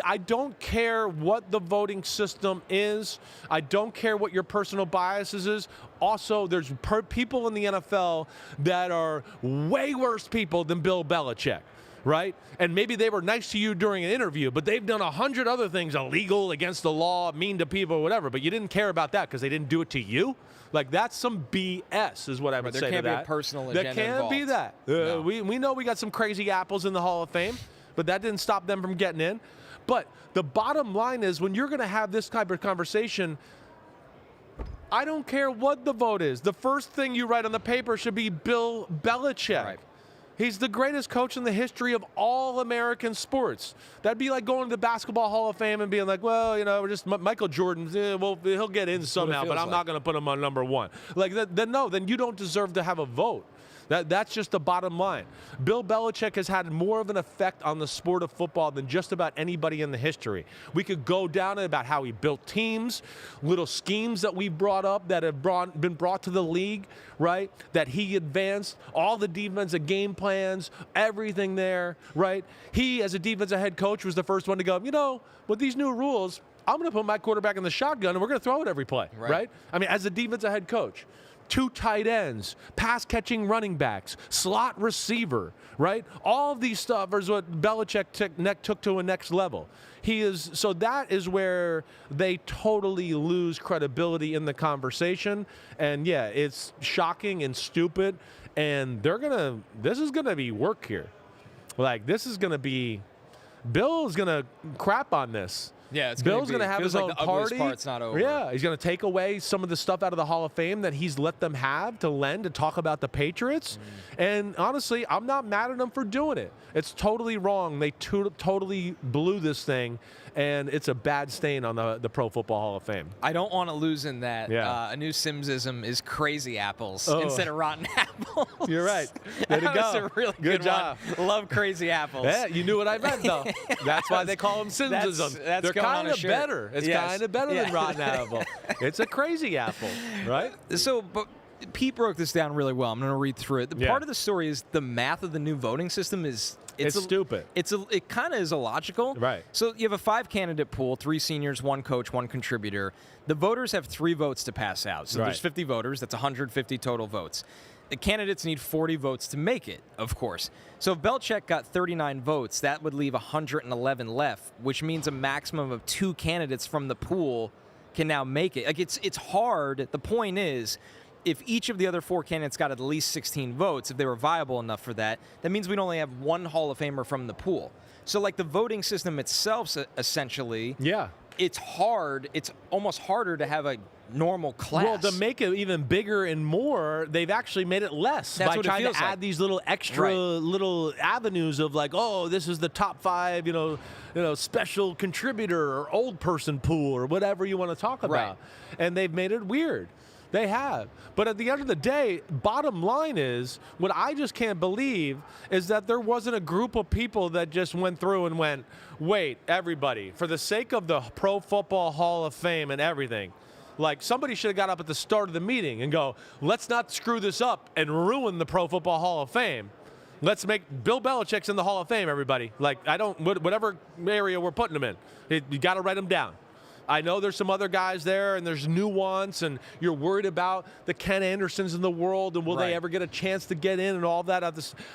I don't care what the voting system is. I don't care what your personal biases is. Also, there's people in the NFL that are way worse people than Bill Belichick, right? And maybe they were nice to you during an interview, but they've done 100 other things illegal, against the law, mean to people, whatever. But you didn't care about that because they didn't do it to you? Like, that's some BS is what I would say to that. There can't be a personal agenda involved. There can't be that. No. We know we got some crazy apples in the Hall of Fame, but that didn't stop them from getting in. But the bottom line is, when you're going to have this type of conversation, I don't care what the vote is. The first thing you write on the paper should be Bill Belichick. Right. He's the greatest coach in the history of all American sports. That'd be like going to the Basketball Hall of Fame and being like, well, we're just Michael Jordan. Well, he'll get in somehow, but I'm not going to put him on number one. Like, then you don't deserve to have a vote. That's just the bottom line. Bill Belichick has had more of an effect on the sport of football than just about anybody in the history. We could go down about how he built teams, little schemes that we brought up that have been brought to the league, right? That he advanced, all the defensive game plans, everything there, right? He, as a defensive head coach, was the first one to go, with these new rules, I'm going to put my quarterback in the shotgun and we're going to throw it every play, right? I mean, as a defensive head coach. 2 tight ends, pass-catching running backs, slot receiver, right? All of these stuff is what Belichick took to a next level. So that is where they totally lose credibility in the conversation. And yeah, it's shocking and stupid. And this is gonna be work here. Like, this is gonna be, Bill is gonna crap on this. Yeah, Bill's going to have his own the party. Part's not over. Yeah, he's going to take away some of the stuff out of the Hall of Fame that he's let them have to lend to talk about the Patriots. And honestly, I'm not mad at him for doing it. It's totally wrong. They totally blew this thing, and it's a bad stain on the Pro Football Hall of Fame. I don't want to lose in that. Yeah. A new Simmsism is crazy apples instead of rotten apples. You're right. There you go. That's a really good job. one. Love crazy apples. Yeah, you knew what I meant, though. That's why they call them Simmsism. That's They're kind of better. It's kind of better than rotten apple. It's a crazy apple, right? So, but Pete broke this down really well. I'm going to read through it. The part of the story is the math of the new voting system is it's stupid. It kind of is illogical. Right. So you have a 5-candidate pool, 3 seniors, 1 coach, 1 contributor. The voters have 3 votes to pass out. So there's 50 voters. That's 150 total votes. The candidates need 40 votes to make it, of course. So if Belichick got 39 votes, that would leave 111 left, which means a maximum of 2 candidates from the pool can now make it. Like, it's hard. The point is, if each of the other 4 candidates got at least 16 votes, if they were viable enough for that, that means we'd only have 1 Hall of Famer from the pool. So, like, the voting system itself, essentially, it's hard. It's almost harder to have a normal class. Well, to make it even bigger and more, they've actually made it less by trying to add these little extra little avenues of like, oh, this is the top 5, special contributor or old person pool or whatever you want to talk about. And they've made it weird. They have. But at the end of the day, bottom line is, what I just can't believe is that there wasn't a group of people that just went through and went, wait, everybody, for the sake of the Pro Football Hall of Fame and everything, like, somebody should have got up at the start of the meeting and go, let's not screw this up and ruin the Pro Football Hall of Fame. Let's make Bill Belichick's in the Hall of Fame, everybody. Like, whatever area we're putting him in, you got to write him down. I know there's some other guys there, and there's nuance, and you're worried about the Ken Andersons in the world, and will they ever get a chance to get in and all that.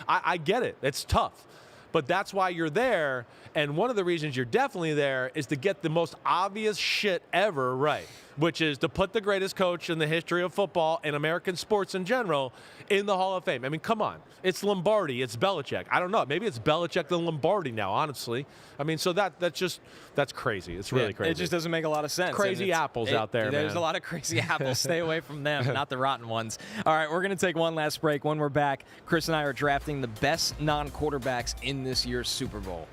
I get it. It's tough. But that's why you're there, and one of the reasons you're definitely there is to get the most obvious shit ever right, which is to put the greatest coach in the history of football and American sports in general in the Hall of Fame. I mean, come on. It's Lombardi. It's Belichick. I don't know. Maybe it's Belichick than Lombardi now, honestly. I mean, so that's crazy. It's really crazy. It just doesn't make a lot of sense. Crazy apples out there, There's man. a lot of crazy apples. Stay away from them, not the rotten ones. All right, we're going to take one last break. When we're back, Chris and I are drafting the best non-quarterbacks in this year's Super Bowl.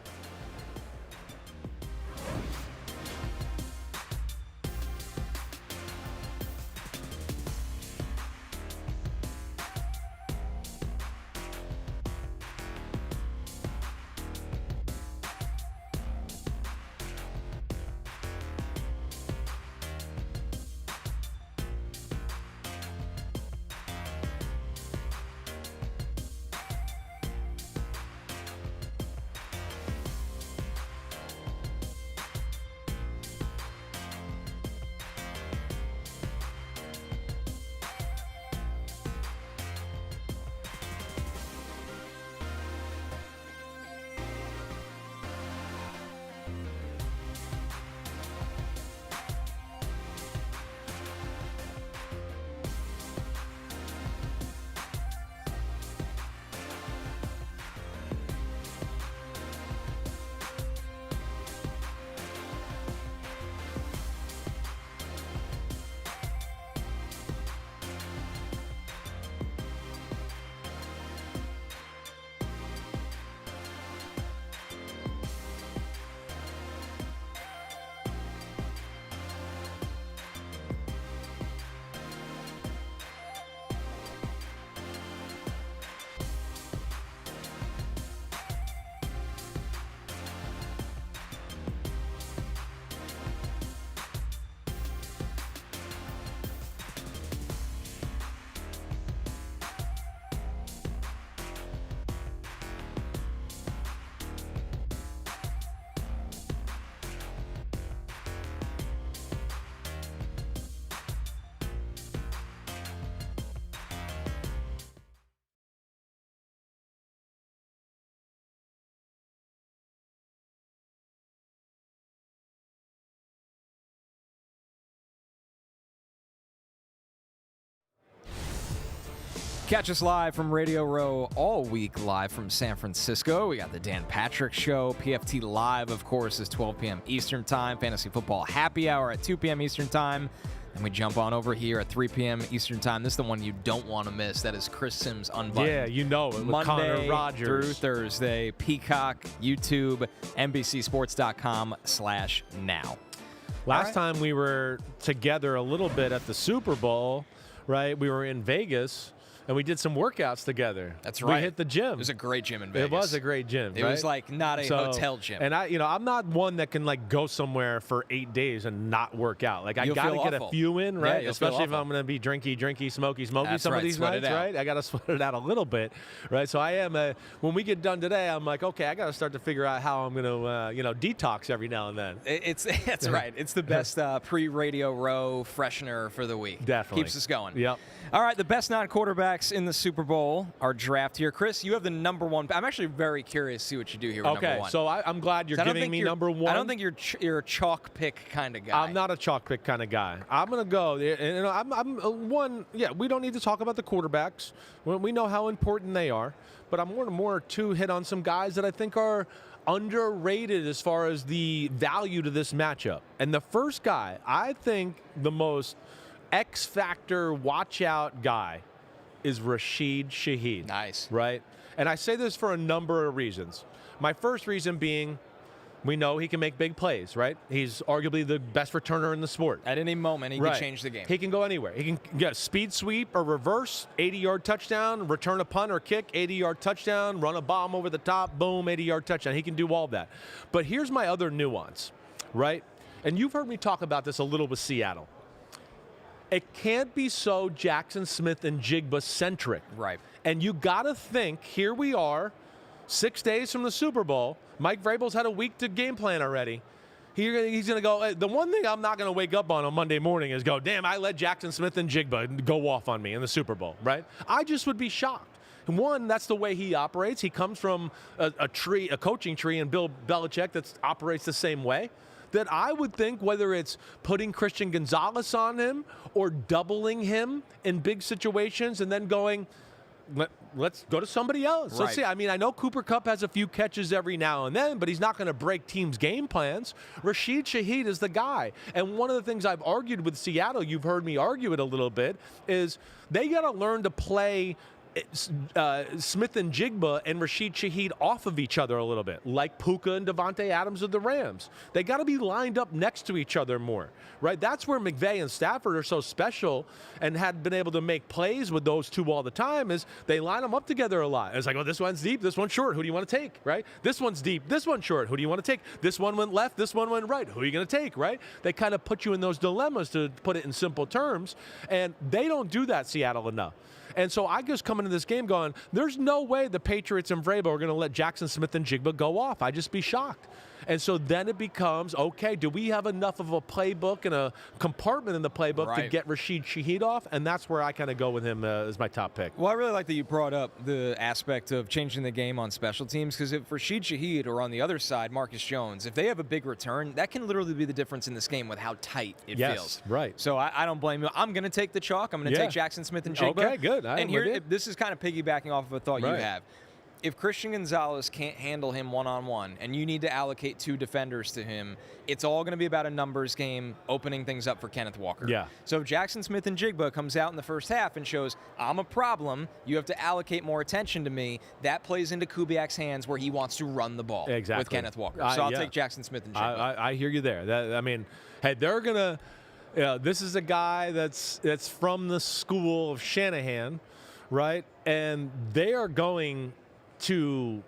Catch us live from Radio Row all week, live from San Francisco. We got the Dan Patrick Show. PFT Live, of course, is 12 p.m. Eastern Time. Fantasy Football Happy Hour at 2 p.m. Eastern Time. And we jump on over here at 3 p.m. Eastern Time. This is the one you don't want to miss. That is Chris Sims Unbuttoned. Yeah, you know it. With Monday Connor Rogers. through Thursday. Peacock, YouTube, NBCSports.com/now. Last time we were together a little bit at the Super Bowl, right? We were in Vegas. And we did some workouts together. That's right. We hit the gym. It was a great gym in Vegas. It was a great gym. It was like not a hotel gym. And I'm not one that can like go somewhere for 8 days and not work out. Like I got to get a few in, right? Yeah, especially if I'm going to be drinky, smoky That's some right. of these Sweat nights, right? I got to sweat it out a little bit, right? So I am. When we get done today, I'm like, okay, I got to start to figure out how I'm going to, detox every now and then. That's right. It's the best pre-Radio Row freshener for the week. Definitely keeps us going. Yep. All right, the best non-quarterbacks in the Super Bowl are draft here. Chris, you have the number one. I'm actually very curious to see what you do here with number one. So I'm glad you're giving me number one. I don't think you're a chalk pick kind of guy. I'm not a chalk pick kind of guy. I'm going to go. I'm one. Yeah, we don't need to talk about the quarterbacks. We know how important they are. But I'm more to hit on some guys that I think are underrated as far as the value to this matchup. And the first guy, I think the most X-factor watch-out guy is Rashid Shaheed. Nice. Right? And I say this for a number of reasons. My first reason being we know he can make big plays, right? He's arguably the best returner in the sport. At any moment, he can change the game. He can go anywhere. He can get a speed sweep or reverse, 80-yard touchdown, return a punt or kick, 80-yard touchdown, run a bomb over the top, boom, 80-yard touchdown. He can do all that. But here's my other nuance, right? And you've heard me talk about this a little with Seattle. It can't be so Jackson Smith and Jigba-centric. Right. And you got to think, here we are, 6 days from the Super Bowl. Mike Vrabel's had a week to game plan already. He's going to go, the one thing I'm not going to wake up on Monday morning is go, damn, I let Jackson Smith and Jigba go off on me in the Super Bowl, right? I just would be shocked. One, that's the way he operates. He comes from a coaching tree, and Bill Belichick that operates the same way. That I would think whether it's putting Christian Gonzalez on him or doubling him in big situations and then going, let's go to somebody else. Right. Let's see. I mean, I know Cooper Kupp has a few catches every now and then, but he's not going to break teams' game plans. Rashid Shaheed is the guy. And one of the things I've argued with Seattle, you've heard me argue it a little bit, is they got to learn to play Smith and Jigba and Rashid Shaheed off of each other a little bit, like Puka and Devontae Adams of the Rams. They got to be lined up next to each other more, right? That's where McVay and Stafford are so special and had been able to make plays with those two all the time, is they line them up together a lot. It's like, oh, this one's deep, this one's short. Who do you want to take, right? This one's deep, this one's short. Who do you want to take? This one went left, this one went right. Who are you going to take, right? They kind of put you in those dilemmas, to put it in simple terms, and they don't do that, Seattle, enough. And so I just come into this game going, there's no way the Patriots and Vrabel are going to let Jackson Smith and Jigba go off. I'd just be shocked. And so then it becomes, okay, do we have enough of a playbook and a compartment in the playbook to get Rashid Shaheed off? And that's where I kind of go with him as my top pick. Well, I really like that you brought up the aspect of changing the game on special teams, because if Rashid Shaheed, or on the other side, Marcus Jones, if they have a big return, that can literally be the difference in this game with how tight it feels. Right. So I don't blame you. I'm going to take the chalk. I'm going to take Jackson Smith and Jigba. Okay, good. And here, this is kind of piggybacking off of a thought you have. If Christian Gonzalez can't handle him one-on-one and you need to allocate 2 defenders to him, it's all going to be about a numbers game, opening things up for Kenneth Walker. Yeah. So if Jackson Smith and Jigba comes out in the first half and shows, I'm a problem, you have to allocate more attention to me, that plays into Kubiak's hands where he wants to run the ball with Kenneth Walker. So I'll take Jackson Smith and Jigba. I hear you there. I mean, hey, they're going to this is a guy that's from the school of Shanahan, right? And they are going to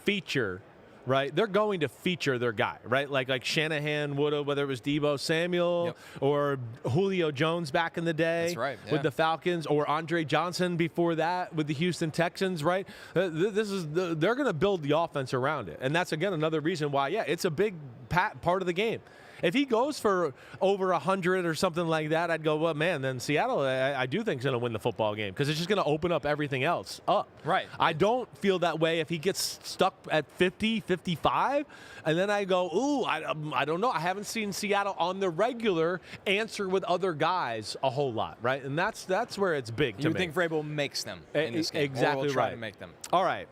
feature, right? They're going to feature their guy, right? Like Shanahan would have, whether it was Deebo Samuel or Julio Jones back in the day with the Falcons, or Andre Johnson before that with the Houston Texans, right? They're going to build the offense around it. And that's, again, another reason why, it's a big part of the game. If he goes for over 100 or something like that, I'd go, well, man, then Seattle, I do think is going to win the football game because it's just going to open up everything else up. Right. I don't feel that way if he gets stuck at 50, 55, and then I go, ooh, I don't know. I haven't seen Seattle on the regular answer with other guys a whole lot, right? And that's where it's big to me. You think Vrabel makes them in this game? Exactly or will try right. to make them. All right.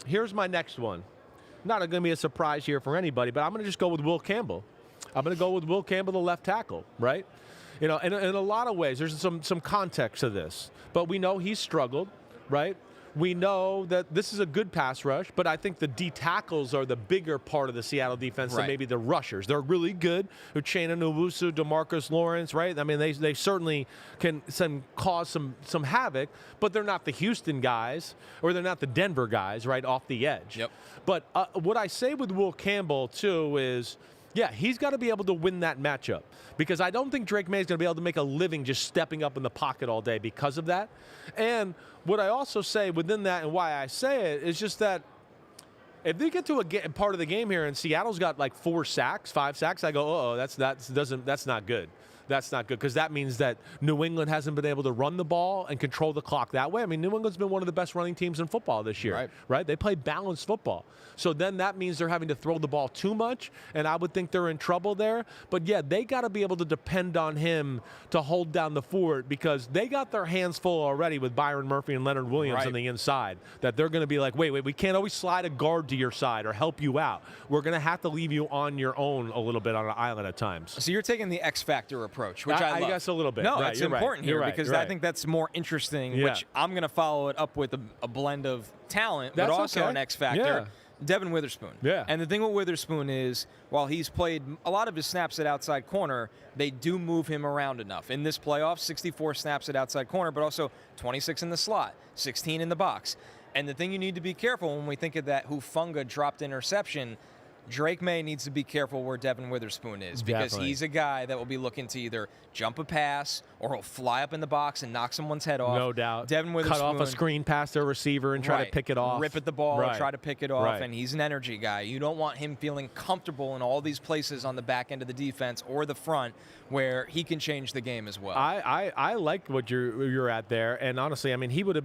Here's my next one. Not going to be a surprise here for anybody, but I'm going to just go with Will Campbell. I'm going to go with Will Campbell, the left tackle, right? You know, in a lot of ways, there's some context to this. But we know he's struggled, right? We know that this is a good pass rush, but I think the D tackles are the bigger part of the Seattle defense than maybe the rushers. They're really good. Uchenna Nwosu, DeMarcus Lawrence, right? I mean, they certainly can cause some havoc, but they're not the Houston guys or they're not the Denver guys, right, off the edge. Yep. But what I say with Will Campbell, too, is yeah, he's got to be able to win that matchup because I don't think Drake May is going to be able to make a living just stepping up in the pocket all day because of that. And what I also say within that and why I say it is just that if they get to a part of the game here and Seattle's got like 5 sacks, I go, that's not good. That's not good because that means that New England hasn't been able to run the ball and control the clock that way. I mean, New England's been one of the best running teams in football this year, right? They play balanced football. So then that means they're having to throw the ball too much, and I would think they're in trouble there. But, yeah, they got to be able to depend on him to hold down the fort because they got their hands full already with Byron Murphy and Leonard Williams on the inside that they're going to be like, wait, we can't always slide a guard to your side or help you out. We're going to have to leave you on your own a little bit on an island at times. So you're taking the X factor approach, which I love. I guess a little bit. No, right, it's important here because I think that's more interesting, which I'm going to follow it up with a blend of talent, but also an X factor. Yeah. Devin Witherspoon. Yeah. And the thing with Witherspoon is, while he's played a lot of his snaps at outside corner, they do move him around enough. In this playoff, 64 snaps at outside corner, but also 26 in the slot, 16 in the box. And the thing you need to be careful when we think of that Hufanga dropped interception, Drake May needs to be careful where Devin Witherspoon is because he's a guy that will be looking to either jump a pass or he'll fly up in the box and knock someone's head off. No doubt. Devin Witherspoon. Cut off a screen past their receiver and try to pick it off. Rip at the ball and try to pick it off, and he's an energy guy. You don't want him feeling comfortable in all these places on the back end of the defense or the front where he can change the game as well. I like what you're at there, and honestly, I mean, he was going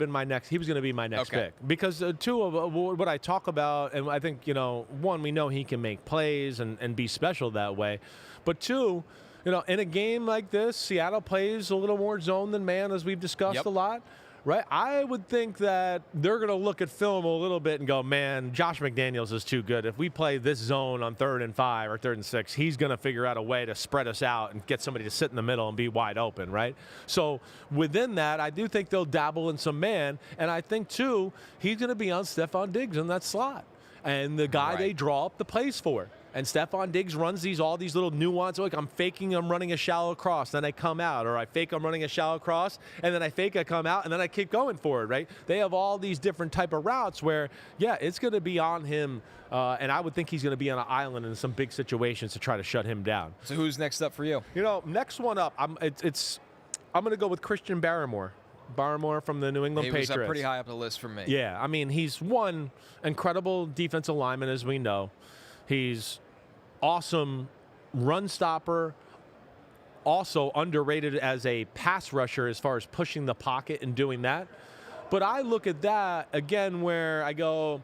to be my next pick because two of what I talk about, and I think, one, we know he can make plays and be special that way, but two, in a game like this, Seattle plays a little more zone than man, as we've discussed a lot, right? I would think that they're going to look at film a little bit and go, man, Josh McDaniels is too good. If we play this zone on 3rd and 5 or 3rd and 6, he's going to figure out a way to spread us out and get somebody to sit in the middle and be wide open, right? So within that, I do think they'll dabble in some man, and I think, too, he's going to be on Stephon Diggs in that slot. And the guy they draw up the plays for. And Stephon Diggs runs all these little nuances. Like I'm running a shallow cross, then I come out. Or I fake I'm running a shallow cross, and then I fake I come out, and then I keep going for it, right? They have all these different type of routes where, it's going to be on him. And I would think he's going to be on an island in some big situations to try to shut him down. So who's next up for you? Next one up, I'm going to go with Christian Barmore from the New England Patriots. He was pretty high up the list for me. Yeah, I mean, he's one incredible defensive lineman, as we know. He's awesome run stopper, also underrated as a pass rusher as far as pushing the pocket and doing that. But I look at that, again, where I go,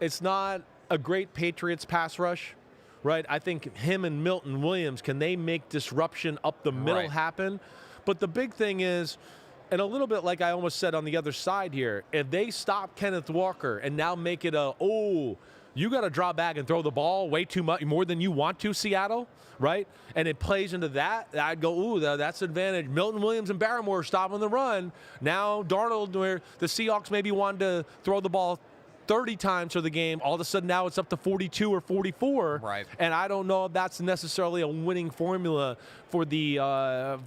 it's not a great Patriots pass rush, right? I think him and Milton Williams, can they make disruption up the middle happen? But the big thing is, and a little bit like I almost said on the other side here, if they stop Kenneth Walker and now make it you got to draw back and throw the ball way too much, more than you want to, Seattle, right? And it plays into that, I'd go, that's advantage. Milton Williams and Barmore stopping the run. Now Darnold, where the Seahawks maybe wanted to throw the ball 30 times for the game, all of a sudden now it's up to 42 or 44. Right. And I don't know if that's necessarily a winning formula for the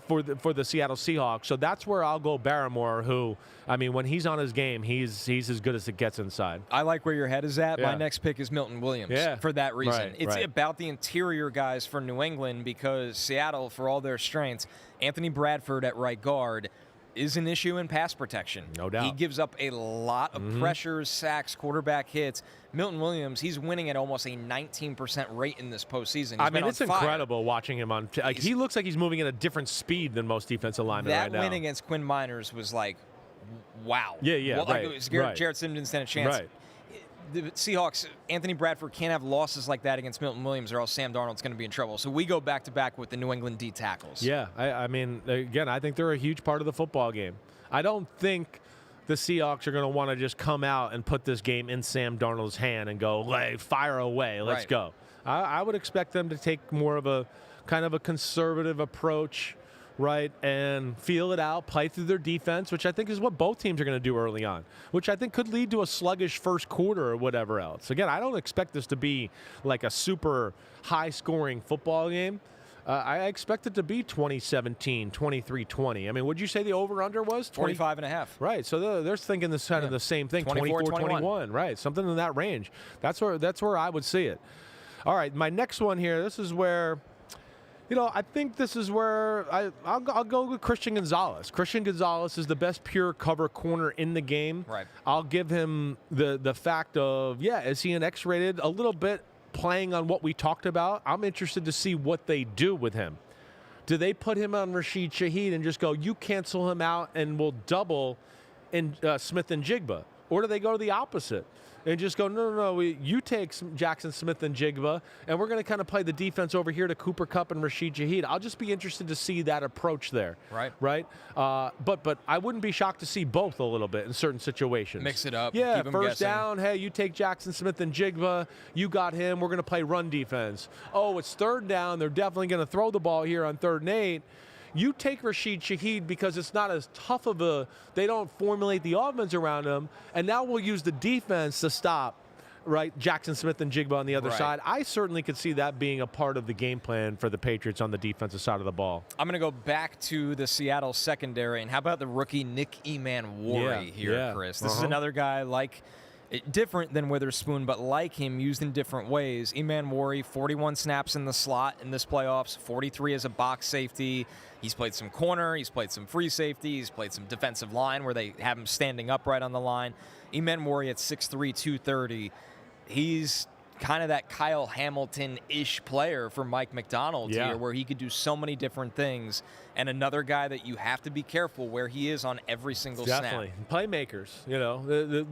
for the Seattle Seahawks. So that's where I'll go Barmore, who, I mean, when he's on his game, he's as good as it gets inside. I like where your head is at. My next pick is Milton Williams for that reason. It's about the interior guys for New England because Seattle, for all their strengths, Anthony Bradford at right guard, is an issue in pass protection. No doubt. He gives up a lot of pressures, sacks, quarterback hits. Milton Williams, he's winning at almost a 19% rate in this postseason. I mean, it's incredible watching him on. He looks like he's moving at a different speed than most defensive linemen right now. That win against Quinn Miners was like, wow. Yeah, well, right. Like, it was Jared Simmons didn't stand a chance. Right. The Seahawks, Anthony Bradford can't have losses like that against Milton Williams, or else Sam Darnold's going to be in trouble. So we go back-to-back with the New England D tackles. Yeah, I mean, again, I think they're a huge part of the football game. I don't think the Seahawks are going to want to just come out and put this game in Sam Darnold's hand and go, hey, fire away, let's go. I would expect them to take more of a kind of a conservative approach, right, and feel it out, play through their defense, which I think is what both teams are going to do early on, which I think could lead to a sluggish first quarter or whatever else. Again, I don't expect this to be like a super high-scoring football game. I expect it to be 2017, 23-20. I mean, would you say the over-under was? 45.5. Right, so they're thinking this kind of the same thing, 24-21. Right, something in that range. That's where I would see it. All right, my next one here, this is where, I think this is where I'll go with Christian Gonzalez. Christian Gonzalez is the best pure cover corner in the game. Right. I'll give him the fact of, is he an X-rated? A little bit playing on what we talked about. I'm interested to see what they do with him. Do they put him on Rashid Shaheed and just go, you cancel him out and we'll double in Smith and Jigba? Or do they go the opposite and just go, no, you take Jackson Smith and Jigba, and we're going to kind of play the defense over here to Cooper Kupp and Rashid Shaheed. I'll just be interested to see that approach there. Right. But I wouldn't be shocked to see both a little bit in certain situations. Mix it up. Yeah, keep 'em first guessing. down, hey, you take Jackson Smith and Jigba. You got him. We're going to play run defense. Oh, it's third down. They're definitely going to throw the ball here on 3rd and 8. You take Rashid Shaheed because it's not as tough of they don't formulate the offense around him, and now we'll use the defense to stop, right, Jackson Smith and Jigba on the other side. I certainly could see that being a part of the game plan for the Patriots on the defensive side of the ball. I'm going to go back to the Seattle secondary, and how about the rookie Nick Emanwari here, Chris? This is another guy different than Witherspoon, but like him, used in different ways. Emanwari, 41 snaps in the slot in this playoffs, 43 as a box safety. He's played some corner, he's played some free safety, he's played some defensive line where they have him standing upright on the line. Emanwari at 6'3", 230. He's kind of that Kyle Hamilton-ish player for Mike Macdonald here, where he could do so many different things. And another guy that you have to be careful where he is on every single Definitely. snap. Playmakers.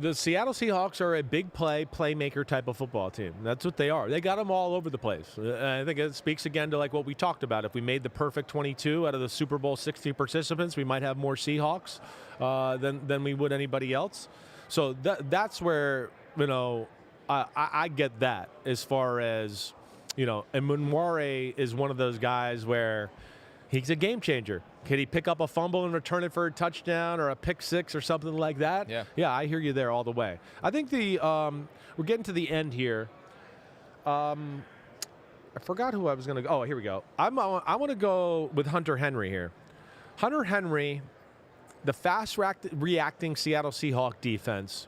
The Seattle Seahawks are a big playmaker type of football team. That's what they are. They got them all over the place. I think it speaks again to like what we talked about. If we made the perfect 22 out of the Super Bowl 60 participants, we might have more Seahawks than we would anybody else. So that's where, I get that as far as, and Emanwari is one of those guys where he's a game changer. Can he pick up a fumble and return it for a touchdown or a pick six or something like that? Yeah, I hear you there all the way. I think we're getting to the end here. I forgot who I was going to go. Oh, here we go. I want to go with Hunter Henry here. Hunter Henry, the fast reacting Seattle Seahawks defense.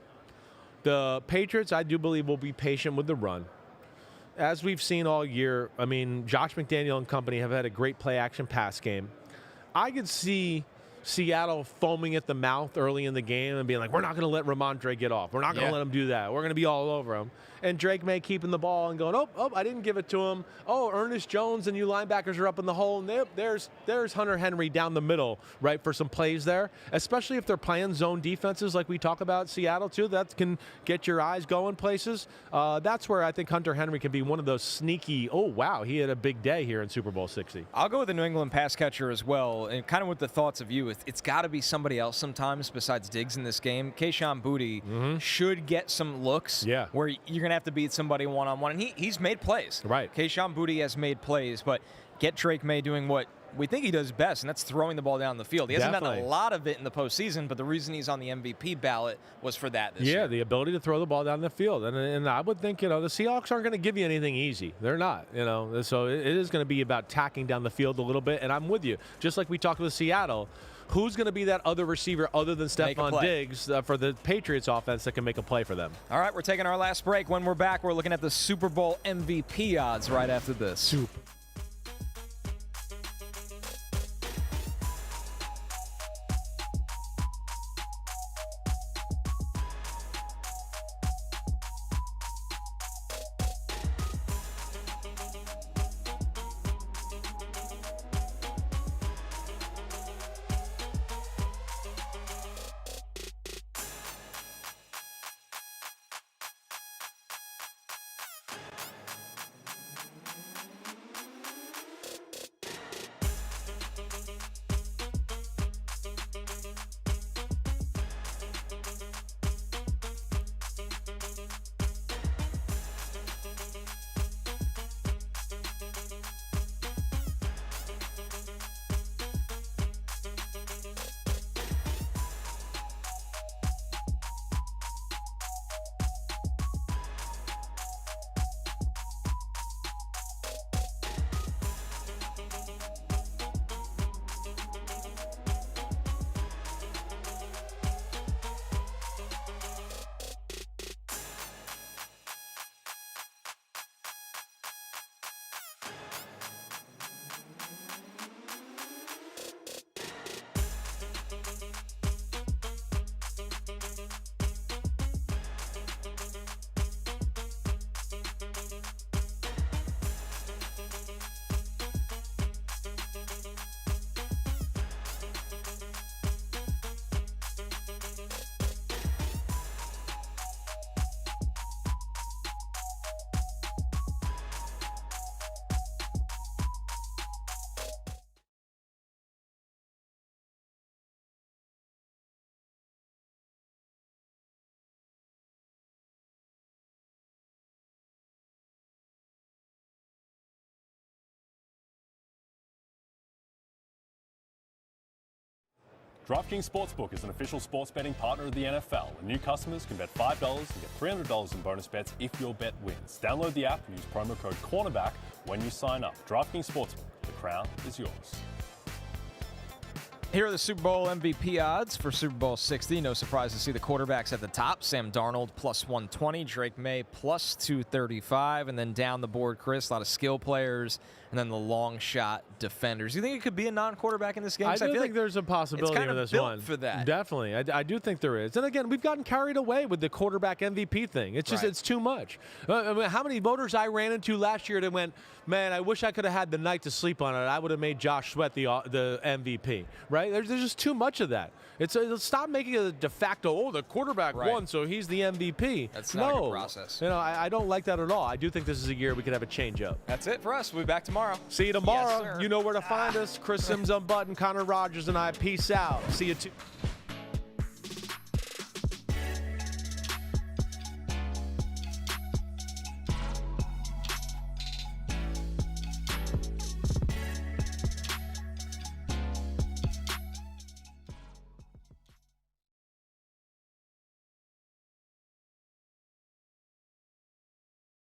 The Patriots, I do believe, will be patient with the run. As we've seen all year, I mean, Josh McDaniel and company have had a great play-action pass game. I could see Seattle foaming at the mouth early in the game and being like, we're not going to let Ramondre get off. We're not going to let him do that. We're going to be all over him. And Drake May keeping the ball and going, oh, I didn't give it to him. Oh, Ernest Jones and you linebackers are up in the hole. And there's Hunter Henry down the middle, right, for some plays there, especially if they're playing zone defenses like we talk about Seattle, too. That can get your eyes going places. That's where I think Hunter Henry can be one of those sneaky, oh, wow, he had a big day here in Super Bowl 60. I'll go with the New England pass catcher as well, and kind of with the thoughts of you. It's got to be somebody else sometimes besides Diggs in this game. Kayshon Boutte should get some looks where you're going to have to beat somebody one-on-one, and he's made plays. Right. Kayshon Boutte has made plays, but get Drake May doing what we think he does best, and that's throwing the ball down the field. He hasn't done a lot of it in the postseason, but the reason he's on the MVP ballot was for that this year. Yeah, the ability to throw the ball down the field. And I would think, the Seahawks aren't going to give you anything easy. They're not, So it is going to be about tacking down the field a little bit, and I'm with you. Just like we talked with Seattle, who's going to be that other receiver other than Stephon Diggs for the Patriots offense that can make a play for them? All right, we're taking our last break. When we're back, we're looking at the Super Bowl MVP odds right after this. DraftKings Sportsbook is an official sports betting partner of the NFL, and new customers can bet $5 and get $300 in bonus bets if your bet wins. Download the app and use promo code cornerback when you sign up. DraftKings Sportsbook, the crown is yours. Here are the Super Bowl MVP odds for Super Bowl 60. No surprise to see the quarterbacks at the top. Sam Darnold plus 120, Drake May plus 235, and then down the board, Chris, a lot of skill players, and then the long shot defenders. You think it could be a non-quarterback in this game? I do feel think there's a possibility for this built one. For that. Definitely. I do think there is. And again, we've gotten carried away with the quarterback MVP thing. It's just, Right. it's too much. I mean, how many voters I ran into last year that went, man, I wish I could have had the night to sleep on it. I would have made Josh Sweat the MVP, right? There's just too much of that. Stop making it a de facto, the quarterback Right. won, so he's the MVP. That's not a good process. I don't like that at all. I do think this is a year we could have a change up. That's it for us. We'll be back tomorrow. See you tomorrow. Yes, sir. You know where to find us. Chris Sims Unbuttoned, Connor Rogers, and I. Peace out. See you too.